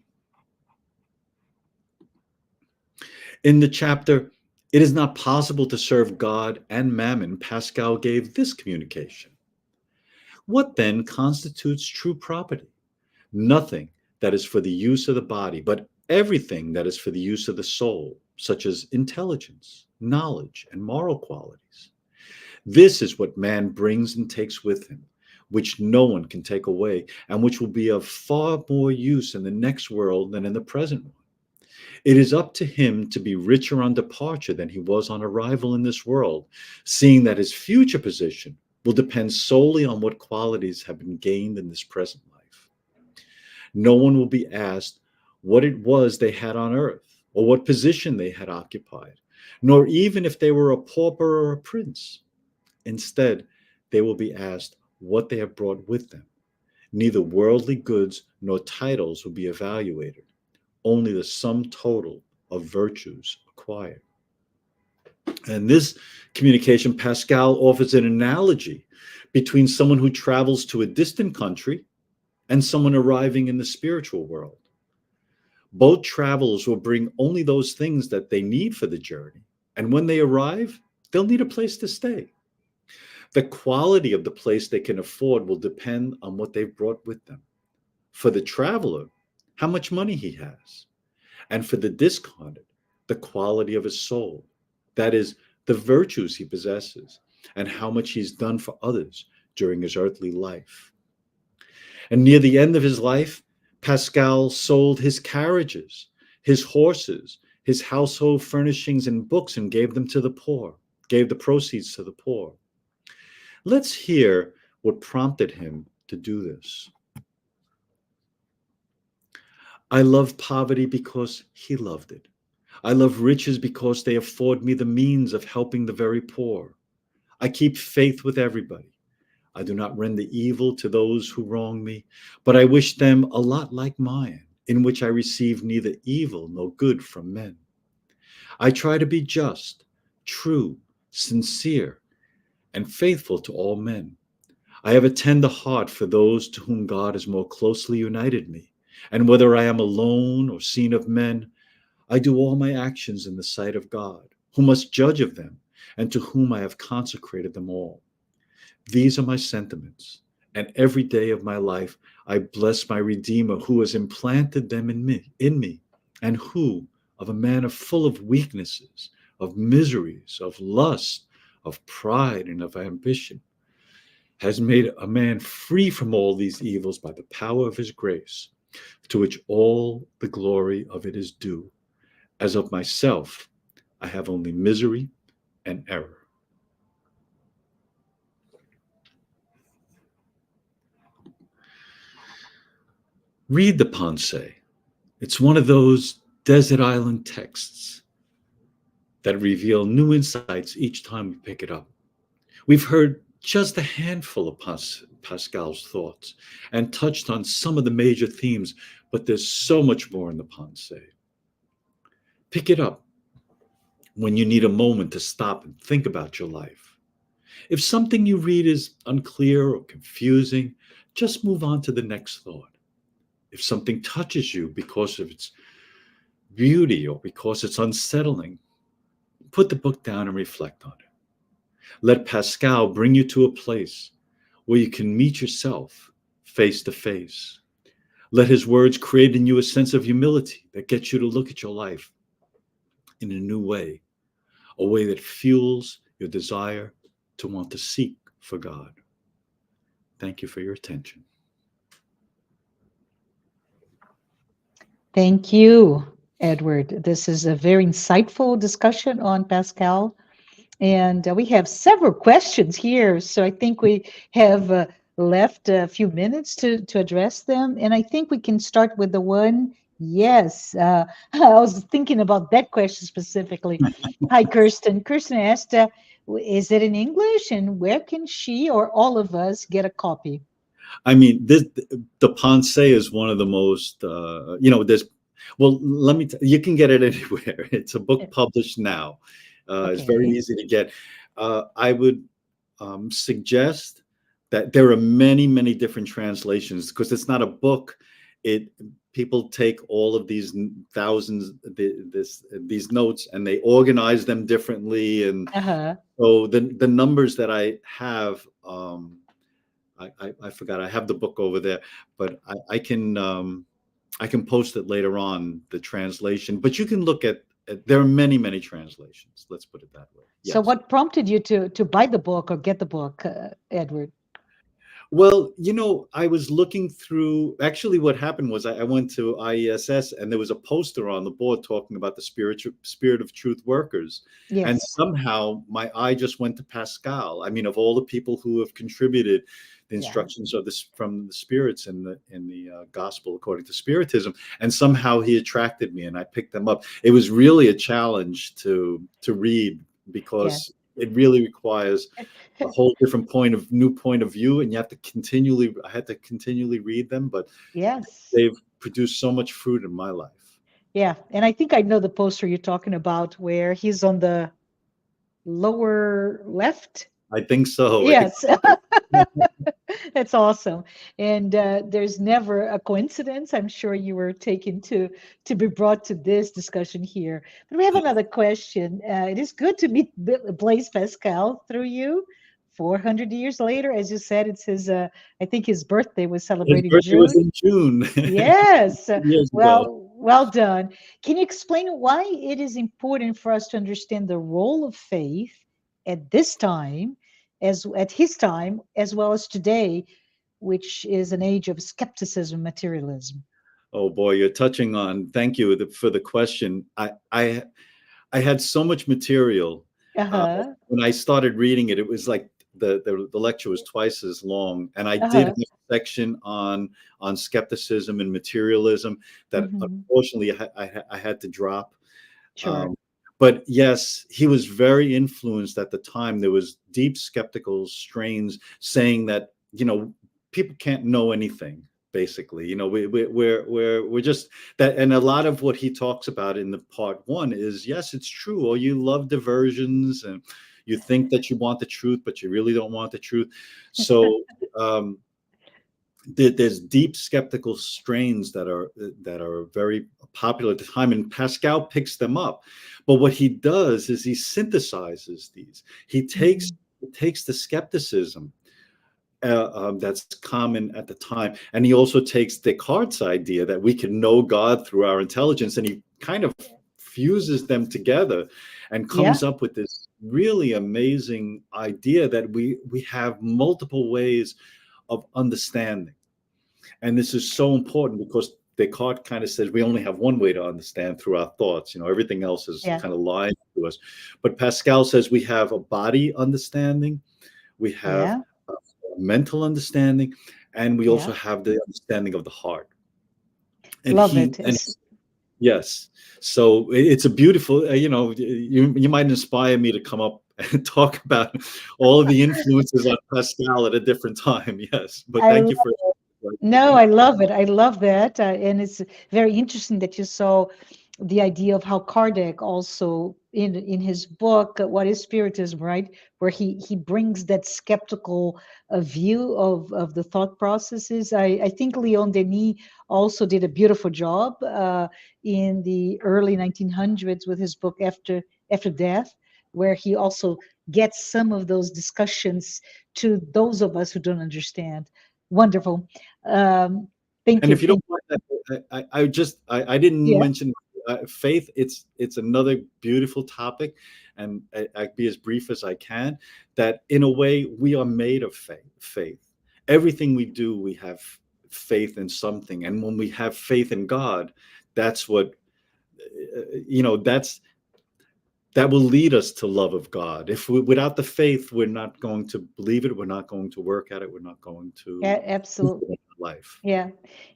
In the chapter, "It is not possible to serve God and mammon," Pascal gave this communication. What then constitutes true property? Nothing that is for the use of the body, but everything that is for the use of the soul, such as intelligence, knowledge, and moral qualities. This is what man brings and takes with him, which no one can take away, and which will be of far more use in the next world than in the present one. It is up to him to be richer on departure than he was on arrival in this world, seeing that his future position will depend solely on what qualities have been gained in this present life. No one will be asked what it was they had on earth, or what position they had occupied, nor even if they were a pauper or a prince. Instead, they will be asked what they have brought with them. Neither worldly goods nor titles will be evaluated, only the sum total of virtues acquired. And this communication, Pascal offers an analogy between someone who travels to a distant country and someone arriving in the spiritual world. Both travelers will bring only those things that they need for the journey, and when they arrive, they'll need a place to stay. The quality of the place they can afford will depend on what they've brought with them. For the traveler, how much money he has. And for the discarded, the quality of his soul. That is, the virtues he possesses and how much he's done for others during his earthly life. And near the end of his life, Pascal sold his carriages, his horses, his household furnishings and books, and gave them to the poor, gave the proceeds to the poor. Let's hear what prompted him to do this. I love poverty because he loved it. I love riches because they afford me the means of helping the very poor. I keep faith with everybody. I do not render evil to those who wrong me, but I wish them a lot like mine, in which I receive neither evil nor good from men. I try to be just, true, sincere, and faithful to all men. I have a tender heart for those to whom God has more closely united me, and whether I am alone or seen of men, I do all my actions in the sight of God, who must judge of them, and to whom I have consecrated them all. These are my sentiments, and every day of my life I bless my Redeemer, who has implanted them in me, and who, of a man full of weaknesses, of miseries, of lust, of pride, and of ambition, has made a man free from all these evils by the power of his grace, to which all the glory of it is due. As of myself, I have only misery and error. Read the Pensées. It's one of those desert island texts that reveal new insights each time we pick it up. We've heard just a handful of Pascal's thoughts and touched on some of the major themes, but there's so much more in the Pensées. Pick it up when you need a moment to stop and think about your life. If something you read is unclear or confusing, just move on to the next thought. If something touches you because of its beauty or because it's unsettling, put the book down and reflect on it. Let Pascal bring you to a place where you can meet yourself face to face. Let his words create in you a sense of humility that gets you to look at your life in a new way, a way that fuels your desire to want to seek for God. Thank you for your attention.
Thank you, Edward. This is a very insightful discussion on Pascal. And we have several questions here. So I think we have left a few minutes to address them. And I think we can start with the one. Yes, I was thinking about that question specifically. Hi, Kirsten. Kirsten asked, is it in English? And where can she or all of us get a copy?
I mean, the Pensée is one of the most, there's, well, you can get it anywhere. It's a book published now. It's very
Okay.
easy to get. I would suggest that there are many, many different translations because it's not a book. It People take all of these thousands, these notes, and they organize them differently. And
Uh-huh.
so the numbers that I have, I forgot. I have the book over there, but I can post it later on, the translation. But you can look at there are many, many translations. Let's put it that way.
So
Yes.
what prompted you to buy the book or get the book, Edward?
Well, I was looking through. Actually, what happened was I went to IESS, and there was a poster on the board talking about the Spirit of Truth workers, and
Yes.
somehow my eye just went to Pascal. I mean, of all the people who have contributed the
Yeah.
instructions of this from the spirits in the gospel according to Spiritism, and somehow he attracted me, and I picked them up. It was really a challenge to read
Yeah.
because it really requires a whole different new point of view, and you have to continually I had to continually read them, but
Yes.
they've produced so much fruit in my life.
Yeah. And I think I know the poster you're talking about where he's on the lower left.
I think so.
Yes. That's awesome. And there's never a coincidence. I'm sure you were taken to be brought to this discussion here. But we have another question. It is good to meet Blaise Pascal through you. 400 years later, as you said, it's his. I think his birthday was
His
celebrated in
birthday was
June.
in June.
Yes.
2 years ago.
Well done. Can you explain why it is important for us to understand the role of faith at this time, as at his time, as well as today, which is an age of skepticism, materialism?
Oh boy, you're touching on. Thank you for the question. I had so much material. Uh,
Uh-huh.
when I started reading it, it was like the lecture was twice as long, and I did
Uh-huh.
have a section on skepticism and materialism that
Hmm.
unfortunately I had to drop.
Sure.
Um, but yes, he was very influenced at the time. There was deep skeptical strains saying that people can't know anything. Basically, we're just that, and a lot of what he talks about in the part one is yes, it's true. Or you love diversions, and you think that you want the truth, but you really don't want the truth. So um, there's deep skeptical strains that are very popular at the time, and Pascal picks them up. But what he does is he synthesizes these.
Hmm.
He takes the skepticism that's common at the time, and he also takes Descartes' idea that we can know God through our intelligence, and he kind of fuses them together and
Yeah.
comes up with this really amazing idea that we have multiple ways of understanding. And this is so important because Descartes kind of says we only have one way to understand, through our thoughts. Everything else is
Yeah.
kind of lying to us. But Pascal says we have a body understanding, we have
Yeah.
a mental understanding, and we also
Yeah.
have the understanding of the heart. And
Love
he
it.
and yes, so it's a beautiful. You might inspire me to come up and talk about all of the influences on Pascal at a different time. Yes, but
I
thank you for.
No, I love it. I love that. And it's very interesting that you saw the idea of how Kardec also in his book, What is Spiritism, right? Where he brings that skeptical view of the thought processes. I think Leon Denis also did a beautiful job in the early 1900s with his book After Death, where he also get some of those discussions to those of us who don't understand. Wonderful. Um, thank
And
you.
if you don't
Thank you.
mind, I didn't
Yeah,
mention faith. It's another beautiful topic, and I be as brief as I can. That in a way we are made of faith. Everything we do, we have faith in something, and when we have faith in God, that's what that's that will lead us to love of God. If we, without the faith, we're not going to believe it. We're not going to work at it. We're not going to
absolutely.
life.
Yeah,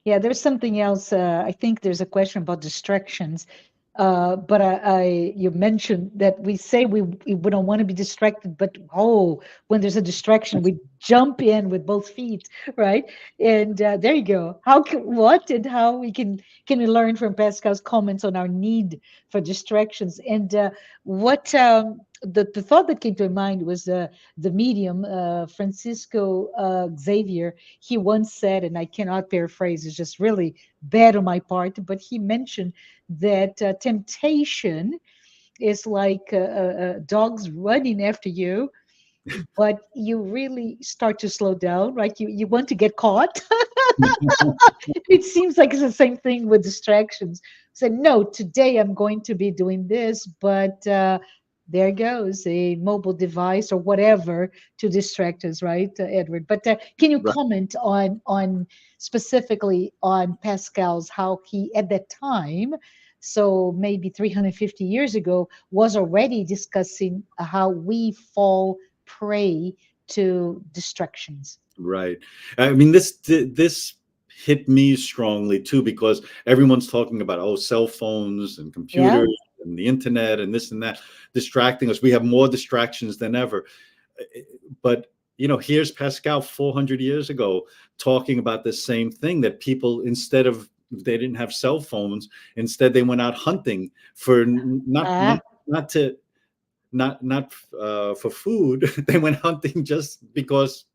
yeah. There's something else. I think there's a question about distractions. But you mentioned that we say we don't want to be distracted, but oh, when there's a distraction, we jump in with both feet, right? And there you go. What and how can we learn from Pascal's comments on our need for distractions? And what the thought that came to mind was the medium Francisco Xavier. He once said, and I cannot paraphrase, it's just really bad on my part, but he mentioned that temptation is like dogs running after you, but you really start to slow down, right? You want to get caught. It seems like it's the same thing with distractions. So no, today I'm going to be doing this, but there goes a mobile device or whatever to distract us, right, Edward? But can you
Right.
comment on specifically on Pascal's how he at that time, so maybe 350 years ago, was already discussing how we fall prey to distractions.
Right. I mean, this hit me strongly too, because everyone's talking about, oh, cell phones and
Yeah.
computers and the internet and this and that distracting us. We have more distractions than ever. But here's Pascal 400 years ago talking about the same thing, that people, instead of, they didn't have cell phones, instead they went out hunting for not
Ah,
not to not for food. They went hunting just because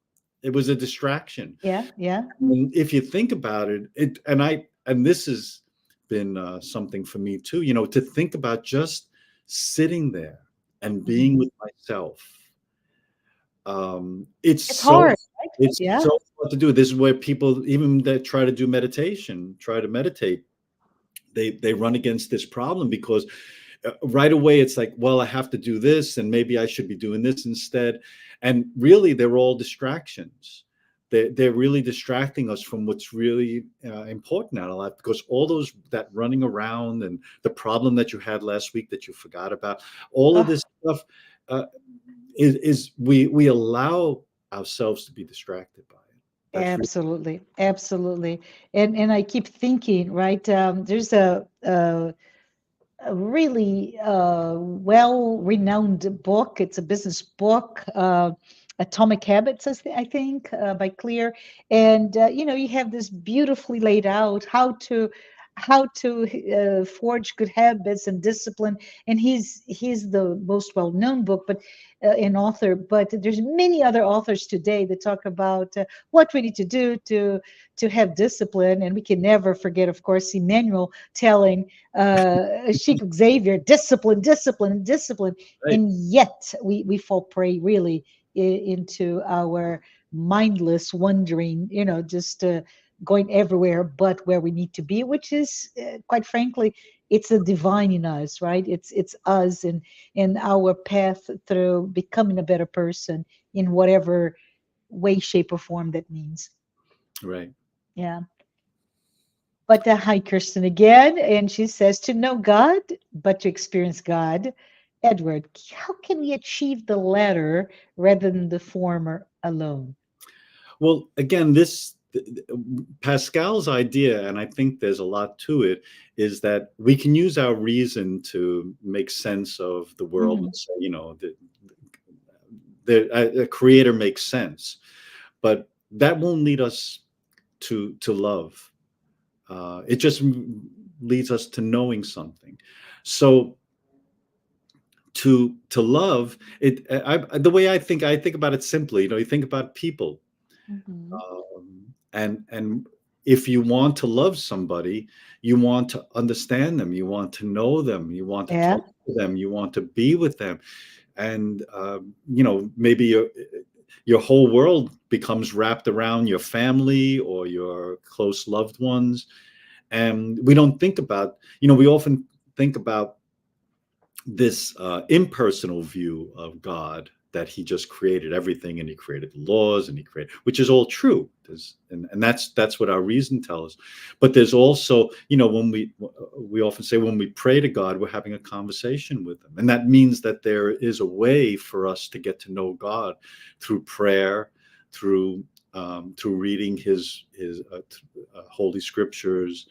it was a distraction.
yeah, yeah.
And if you think about it, and this has been something for me too, to think about just sitting there and being
Mhm.
with myself. It's
It's
so
hard, right?
it's
Yeah.
so hard to do. This is where people, even that try to do meditation, try to meditate, they run against this problem, because right away it's like, well, I have to do this, and maybe I should be doing this instead. And really, they're all distractions. They're really distracting us from what's really important out of life, because all those, that running around and the problem that you had last week that you forgot about, all of
Oh,
this stuff uh, is we allow ourselves to be distracted by it. That's really
absolutely, absolutely. And I keep thinking, right? There's a really well-renowned book. It's a business book, Atomic Habits, I think, by Clear. And you have this beautifully laid out how to forge good habits and discipline. And he's the most well-known book, but an author. But there's many other authors today that talk about what we need to do to have discipline. And we can never forget, of course, Emmanuel telling Sheikh Xavier, discipline, discipline, discipline.
right.
And yet we fall prey really into our mindless wandering, just going everywhere but where we need to be, which is quite frankly, it's the divine in us, right? It's us and our path through becoming a better person in whatever way, shape, or form that means.
Right.
Yeah. But hi, Kirsten again. And she says to know God, but to experience God. Edward, how can we achieve the latter rather than the former alone?
Well, again, Pascal's idea, and I think there's a lot to it, is that we can use our reason to make sense of the world.
Mhm.
Let's say, a creator makes sense, but that won't lead us to love. It just leads us to knowing something. So to love it, the way I think about it simply. You think about people.
Mhm.
And if you want to love somebody, you want to understand them, you want to know them, you want to
Yeah.
talk to them, you want to be with them. and maybe your whole world becomes wrapped around your family or your close loved ones. And we don't think about, we often think about this impersonal view of God, that he just created everything, and he created the laws, and he created, which is all true. And that's what our reason tells us. But there's also, when we often say when we pray to God, we're having a conversation with him. And that means that there is a way for us to get to know God through prayer, through reading his holy scriptures,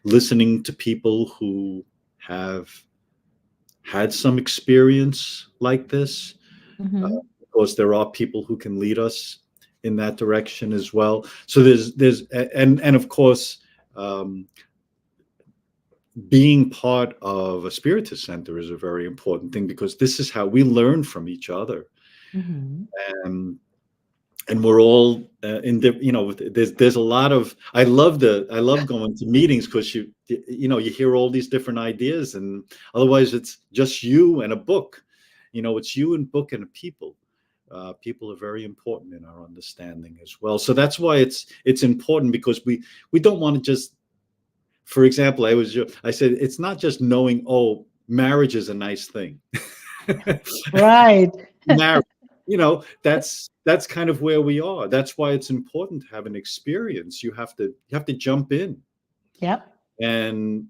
listening to people who have had some experience like this.
Mm-hmm.
Of course, there are people who can lead us in that direction as well. So there's and of course, being part of a spiritist center is a very important thing, because this is how we learn from each other.
Mm-hmm.
And and we're all there's a lot of, I love going to meetings, because you hear all these different ideas, and otherwise it's just you and a book. It's you and book and people. People are very important in our understanding as well. So that's why it's important, because we don't want to just, for example, I said it's not just knowing, oh, marriage is a nice thing.
Right.
Marriage, that's kind of where we are. That's why it's important to have an experience. You have to jump in
Yep.
and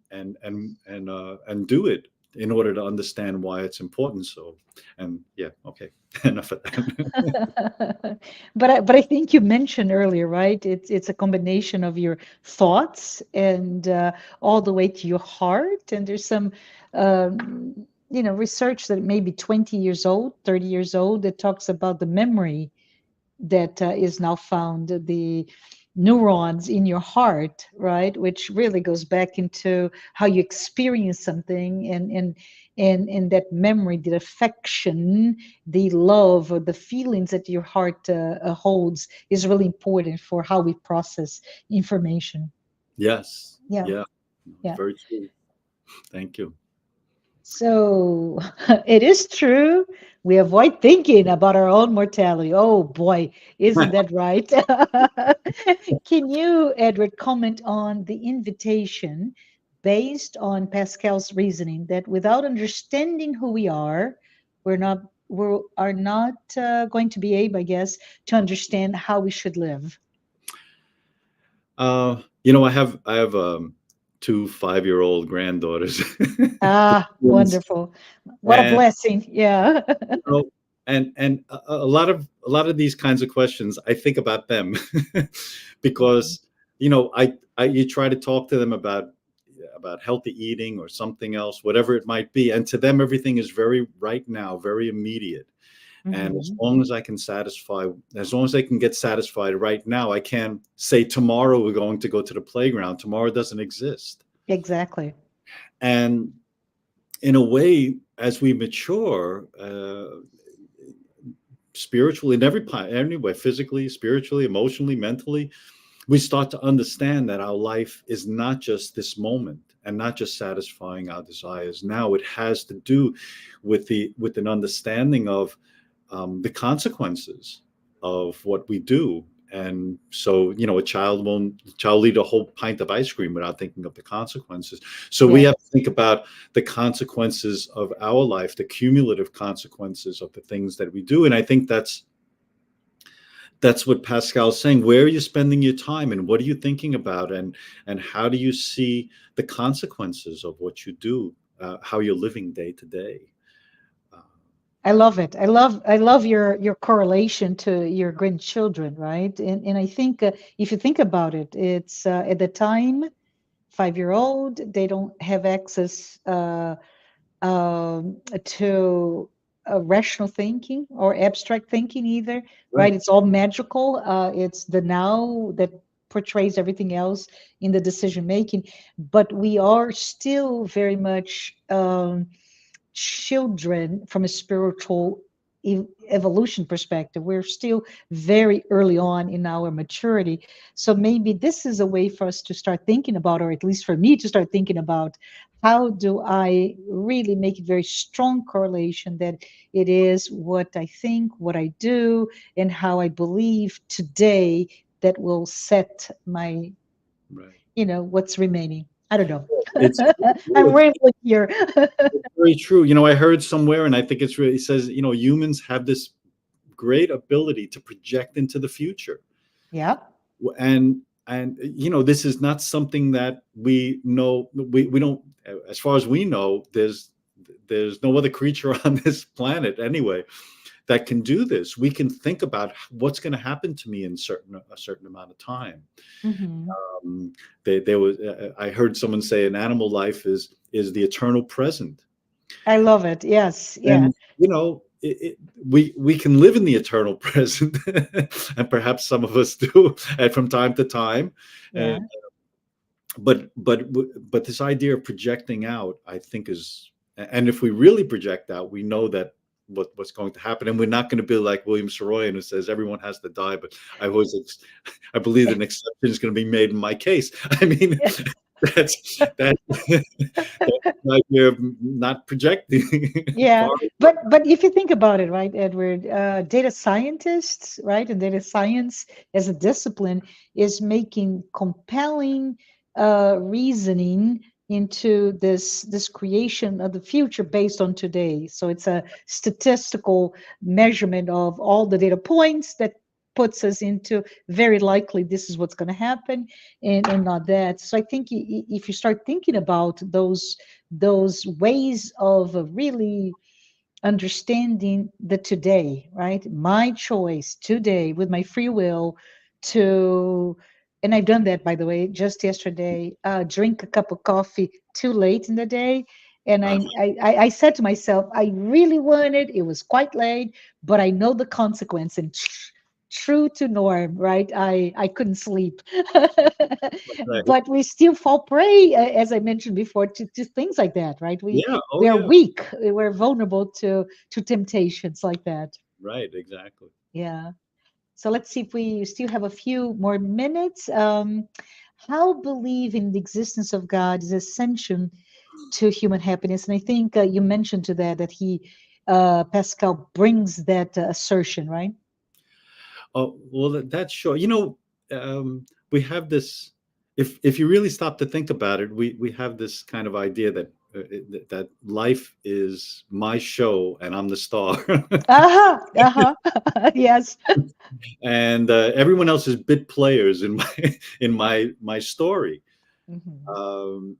do it in order to understand why it's important. So, and yeah, okay, enough of that.
But I think you mentioned earlier, right? It's a combination of your thoughts and all the way to your heart. And there's some research that may be 20 years old, 30 years old, that talks about the memory that is now found, the neurons in your heart, right, which really goes back into how you experience something, and that memory, the affection, the love, or the feelings that your heart holds, is really important for how we process information.
Yes,
Yeah.
yeah,
Yeah.
very true. Thank you.
So it is true. We avoid thinking about our own mortality. Oh boy, isn't that right? Can you, Edward, comment on the invitation based on Pascal's reasoning that without understanding who we are, we are not going to be able, I guess, to understand how we should live.
I have two 5-year-old granddaughters.
Ah,
Twins.
wonderful. What a
And
blessing. Yeah.
you know, and a lot of these kinds of questions, I think about them, because you try to talk to them about healthy eating or something else, whatever it might be, and to them everything is very right now, very immediate. And
Hmm.
as long as they can get satisfied right now, I can't say tomorrow we're going to go to the playground. Tomorrow doesn't exist.
Exactly.
And in a way, as we mature, spiritually, in every way, physically, spiritually, emotionally, mentally, we start to understand that our life is not just this moment, and not just satisfying our desires now. It has to do with an understanding of the consequences of what we do. And so, a child will eat a whole pint of ice cream without thinking of the consequences. So we
Yeah.
have to think about the consequences of our life, the cumulative consequences of the things that we do. And I think that's what Pascal's saying. Where are you spending your time, and what are you thinking about, and how do you see the consequences of what you do, how you're living day to day? Uh,
I love it. I love your correlation to your grandchildren, right? And I think if you think about it, it's at the time, 5-year old, they don't have access to rational thinking or abstract thinking either, right?
right.
It's all magical. It's the now that portrays everything else in the decision making. But we are still very much children from a spiritual evolution perspective. We're still very early on in our maturity. So maybe this is a way for us to start thinking about, or at least for me to start thinking about, how do I really make a very strong correlation that it is what I think, what I do, and how I believe today that will set my,
Right.
what's remaining. I don't know.
It's
I'm rambling here.
very true. I heard somewhere, and I think it's really, it says, humans have this great ability to project into the future.
Yeah.
And this is not something that we know. We don't, as far as we know, there's no other creature on this planet anyway that can do this. We can think about what's going to happen to me in a certain amount of time.
Hmm.
There was, I heard someone say, an animal life is the eternal present.
I love it. Yes. Yeah.
And we can live in the eternal present, and perhaps some of us do, and from time to time.
Yeah.
But this idea of projecting out, I think, is, and if we really project out, we know that what's going to happen, and we're not going to be like William Saroyan, who says everyone has to die. But I believe that an exception is going to be made in my case. I mean, that's the idea of not projecting
Yeah,
far.
but if you think about it, right, Edward, data scientists, right, and data science as a discipline is making compelling reasoning into this creation of the future based on today. So it's a statistical measurement of all the data points that puts us into very likely this is what's going to happen, and not that. So I think if you start thinking about those ways of really understanding the today, right? My choice today with my free will to, and I've done that, by the way, just yesterday, drink a cup of coffee too late in the day. And
Uh,
I said to myself, I really wanted, it was quite late, but I know the consequence. And true to norm, right? I couldn't sleep.
right.
But we still fall prey, as I mentioned before, to things like that, right? we
Yeah. Oh,
we are
yeah.
weak, we're vulnerable to temptations like that.
Right. Exactly.
Yeah. So let's see if we still have a few more minutes. How believe in the existence of God is essential to human happiness, and I think you mentioned to that he Pascal brings that assertion, right?
Oh, well, that's sure. We have this. If you really stop to think about it, we have this kind of idea that that life is my show and I'm the star,
Uh-huh, uh-huh. Yes.
and everyone else is bit players in my in my story.
Hmm.
Um,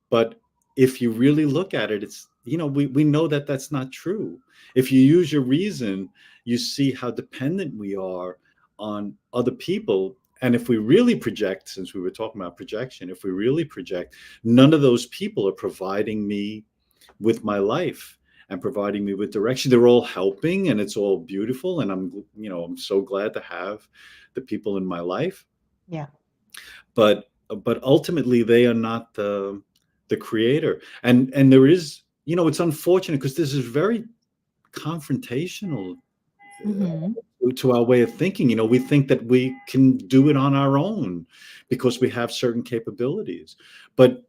but if you really look at it, it's, we know that that's not true. If you use your reason, you see how dependent we are on other people. And if we really project, since we were talking about projection, if we really project, none of those people are providing me with my life and providing me with direction. They're all helping, and it's all beautiful, and I'm so glad to have the people in my life.
Yeah.
But ultimately they are not the creator. And there is, it's unfortunate because this is very confrontational
Hmm.
to our way of thinking. We think that we can do it on our own because we have certain capabilities. But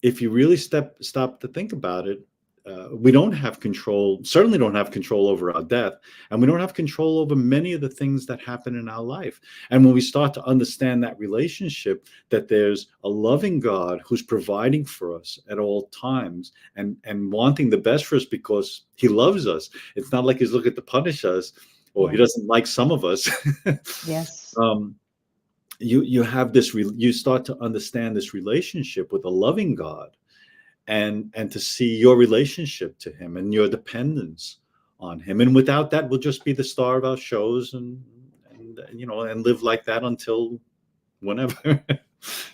if you really stop to think about it, we don't have control, certainly don't have control over our death, and we don't have control over many of the things that happen in our life. And when we start to understand that relationship, that there's a loving God who's providing for us at all times, and wanting the best for us because he loves us. It's not like he's looking to punish us, or he
Yeah.
doesn't like some of us.
Yes.
um, you have this, you start to understand this relationship with a loving God, and to see your relationship to him and your dependence on him. And without that, we'll just be the star of our shows, and live like that until whenever.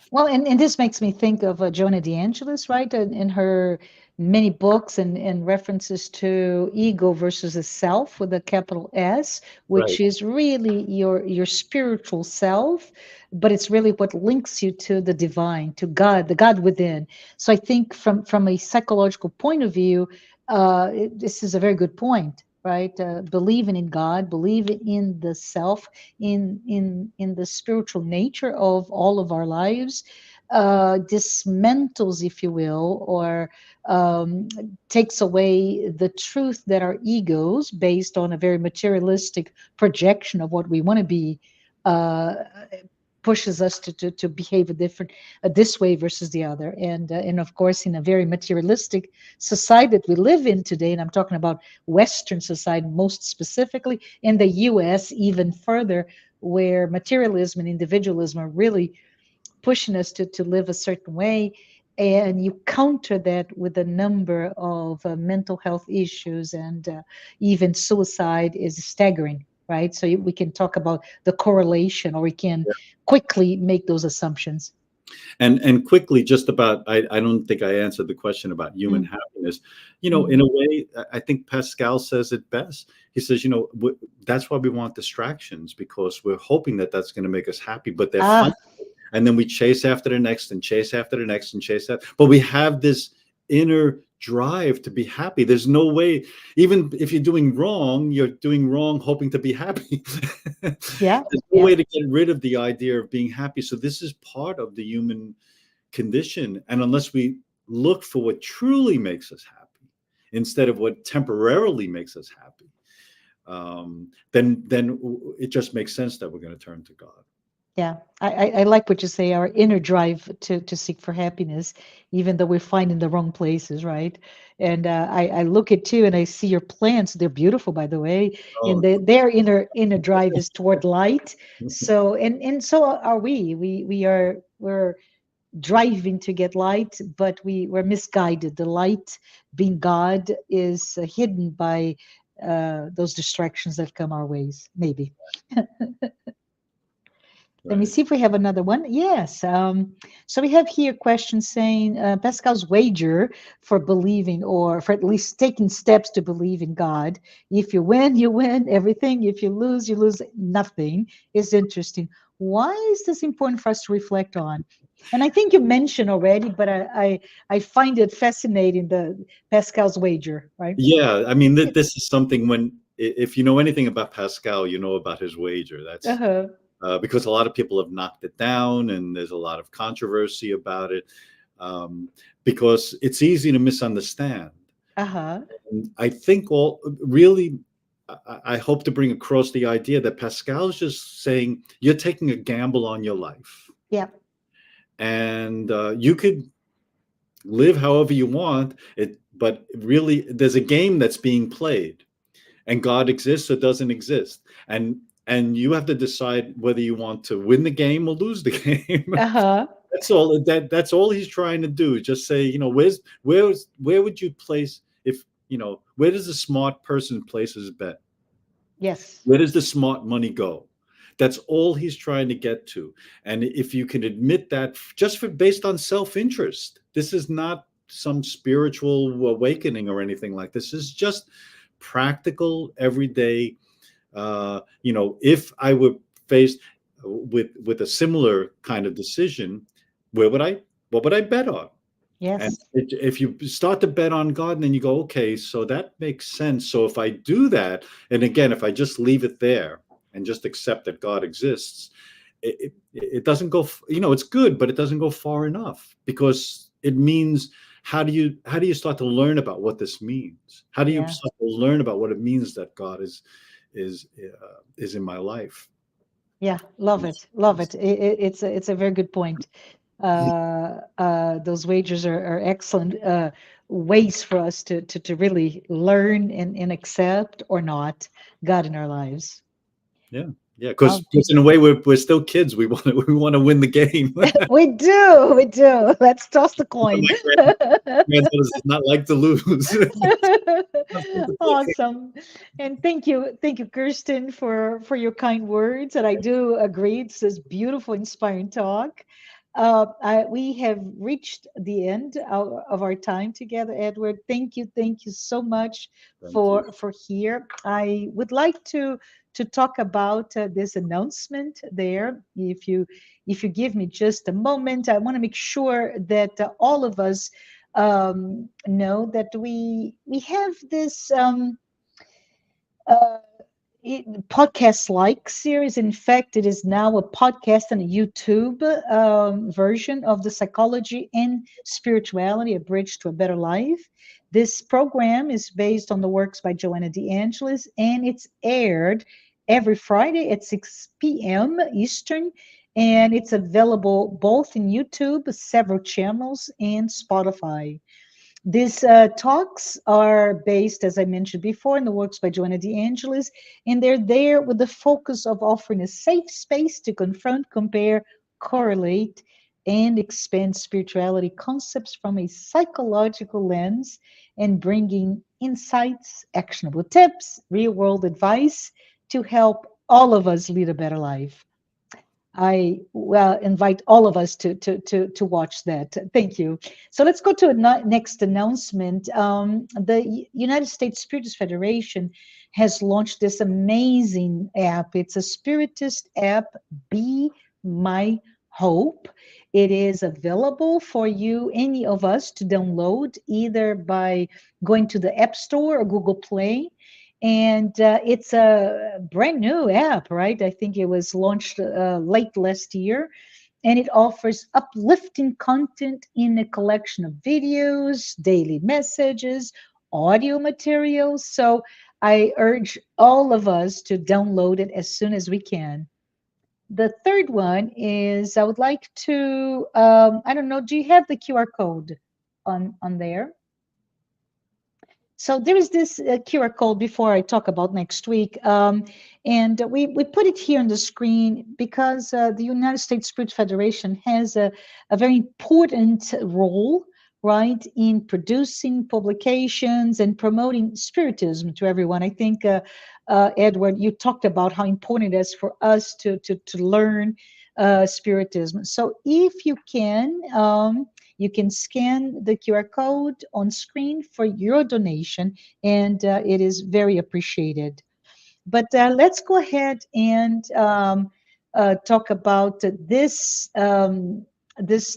Well, and this makes me think of Jonah DeAngelis, right? In her many books and references to ego versus the self with a capital S, which
Right.
is really your spiritual self, but it's really what links you to the divine, to God, the God within. So I think from a psychological point of view, this is a very good point. right? Believing in God, believing in the self, in the spiritual nature of all of our lives, dismantles, if you will, or um, takes away the truth that our egos, based on a very materialistic projection of what we want to be, uh, pushes us to behave a different this way versus the other. And of course, in a very materialistic society that we live in today, and I'm talking about Western society most specifically, in the US even further, where materialism and individualism are really pushing us to live a certain way. And you counter that with a number of mental health issues, and even suicide is staggering, right? So we can talk about the correlation, or we can quickly make those assumptions.
And quickly, just about, I don't think I answered the question about human
Mm,
happiness.
mm.
In a way, I think Pascal says it best. He says, that's why we want distractions, because we're hoping that that's going to make us happy, but they're fun.
Ah,
And then we chase after the next and chase after the next and chase after. But we have this inner drive to be happy. There's no way, even if you're doing wrong hoping to be happy.
yeah,
There's no
yeah,
way to get rid of the idea of being happy. So this is part of the human condition. And unless we look for what truly makes us happy instead of what temporarily makes us happy, then it just makes sense that we're going to turn to God.
yeah. I like what you say, our inner drive to seek for happiness, even though we're finding the wrong places, right? And I look at you and I see your plants. They're beautiful, by the way, and
Oh,
their inner drive is toward light. So and so are we. We're driving to get light, but we're misguided. The light, being God, is hidden by those distractions that come our ways. Maybe. Let me
right.
see if we have another one. Yes. So we have here a question saying Pascal's wager for believing, or for at least taking steps to believe in God. If you win everything. If you lose nothing. Is interesting. Why is this important for us to reflect on? And I think you mentioned already, but I find it fascinating, the Pascal's wager, right?
Yeah, I mean, this is something if you know anything about Pascal, you know about his wager. That's
Uh-huh.
because a lot of people have knocked it down, and there's a lot of controversy about it, um, because it's easy to misunderstand.
Uh-huh.
And I think all really, I hope to bring across the idea that Pascal is just saying you're taking a gamble on your life,
Yeah.
and you could live however you want. But really, there's a game that's being played, and God exists or doesn't exist, and you have to decide whether you want to win the game or lose the game.
Uh-huh.
That's all he's trying to do. Just say, where would you place, if where does a smart person place his bet?
Yes.
Where does the smart money go? That's all he's trying to get to. And if you can admit that, just for based on self-interest, this is not some spiritual awakening or anything like this. This is just practical, everyday. If I were faced with a similar kind of decision, where would I what would I bet on? And
Yes.
if you start to bet on God, and then you go, okay, so that makes sense. So if I do that, and again, if I just leave it there and just accept that God exists, it doesn't go. It's good, but it doesn't go far enough, because it means, how do you start to learn about what this means? How do you
Yeah.
start to learn about what it means that God is in my life?
Yeah, love it, love it. It's a very good point. Those wagers are excellent ways for us to really learn and accept or not God in our lives.
Yeah, yeah,
Oh,
because in a way we're still kids. We want to win the game. One
we do, we do. Let's toss the
of
coin.
my granddaughters does not like to lose.
Awesome. And thank you, Kirsten, for your kind words. And I do agree, it's this beautiful, inspiring talk. We have reached the end of our time together, Edward. Thank you so much
Thank you.
for here. I would like to talk about this announcement there. If you give me just a moment, I want to make sure that all of us know that we have this uh, podcast-like series. In fact, it is now a podcast and a YouTube version of the Psychology and Spirituality: A Bridge to a Better Life. This program is based on the works by Joanna De Angelis, and it's aired every Friday at 6 p.m. Eastern, and it's available both in YouTube, several channels, and Spotify. These talks are based, as I mentioned before, in the works by Joanna De Angelis, and they're there with the focus of offering a safe space to confront, compare, correlate, and expand spirituality concepts from a psychological lens and bringing insights, actionable tips, real world advice to help all of us lead a better life. I well invite all of us to watch that. Thank you. So let's go to a next announcement. The United States Spiritist Federation has launched this amazing app. It's a Spiritist app. Be My Hope. It is available for you, any of us, to download either by going to the App Store or Google Play, and it's a brand new app, right? I think it was launched late last year, and it offers uplifting content in a collection of videos, daily messages, audio materials. So I urge all of us to download it as soon as we can. The third one is I would like to, I don't know, do you have the QR code on there? So there is this QR code before I talk about next week. And we put it here on the screen because the United States Spirit Federation has a very important role, right, in producing publications and promoting Spiritism to everyone. I think, Edward, you talked about how important it is for us to learn Spiritism. So if you can scan the QR code on screen for your donation, and it is very appreciated. But let's go ahead and talk about this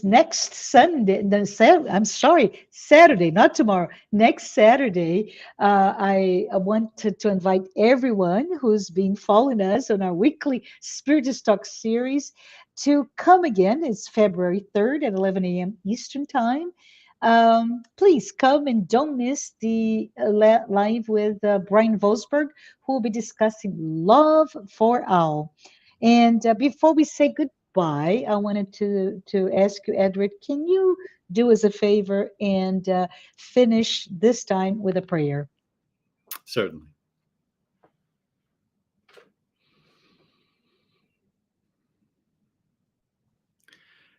next Sunday. I'm sorry, Saturday, not tomorrow. Next Saturday, I want to invite everyone who's been following us on our weekly Spiritist Talk series to come again. It's February 3rd at 11 a.m. Eastern Time. Please come and don't miss the live with Brian Vosberg, who will be discussing love for all. And before we say goodbye, I wanted to ask you, Edward, can you do us a favor and finish this time with a prayer?
Certainly.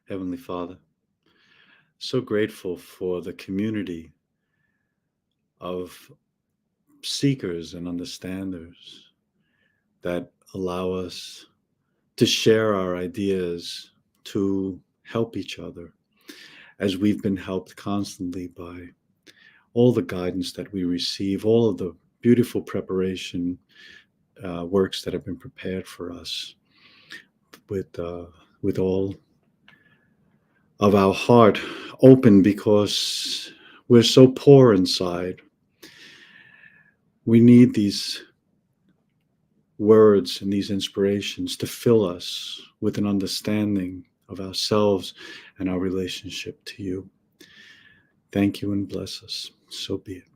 Heavenly Father, so grateful for the community of seekers and understanders that allow us to share our ideas, to help each other, as we've been helped constantly by all the guidance that we receive, all of the beautiful preparation works that have been prepared for us with all of our heart open, because we're so poor inside. We need these words and these inspirations to fill us with an understanding of ourselves and our relationship to you. Thank you and bless us. So be it.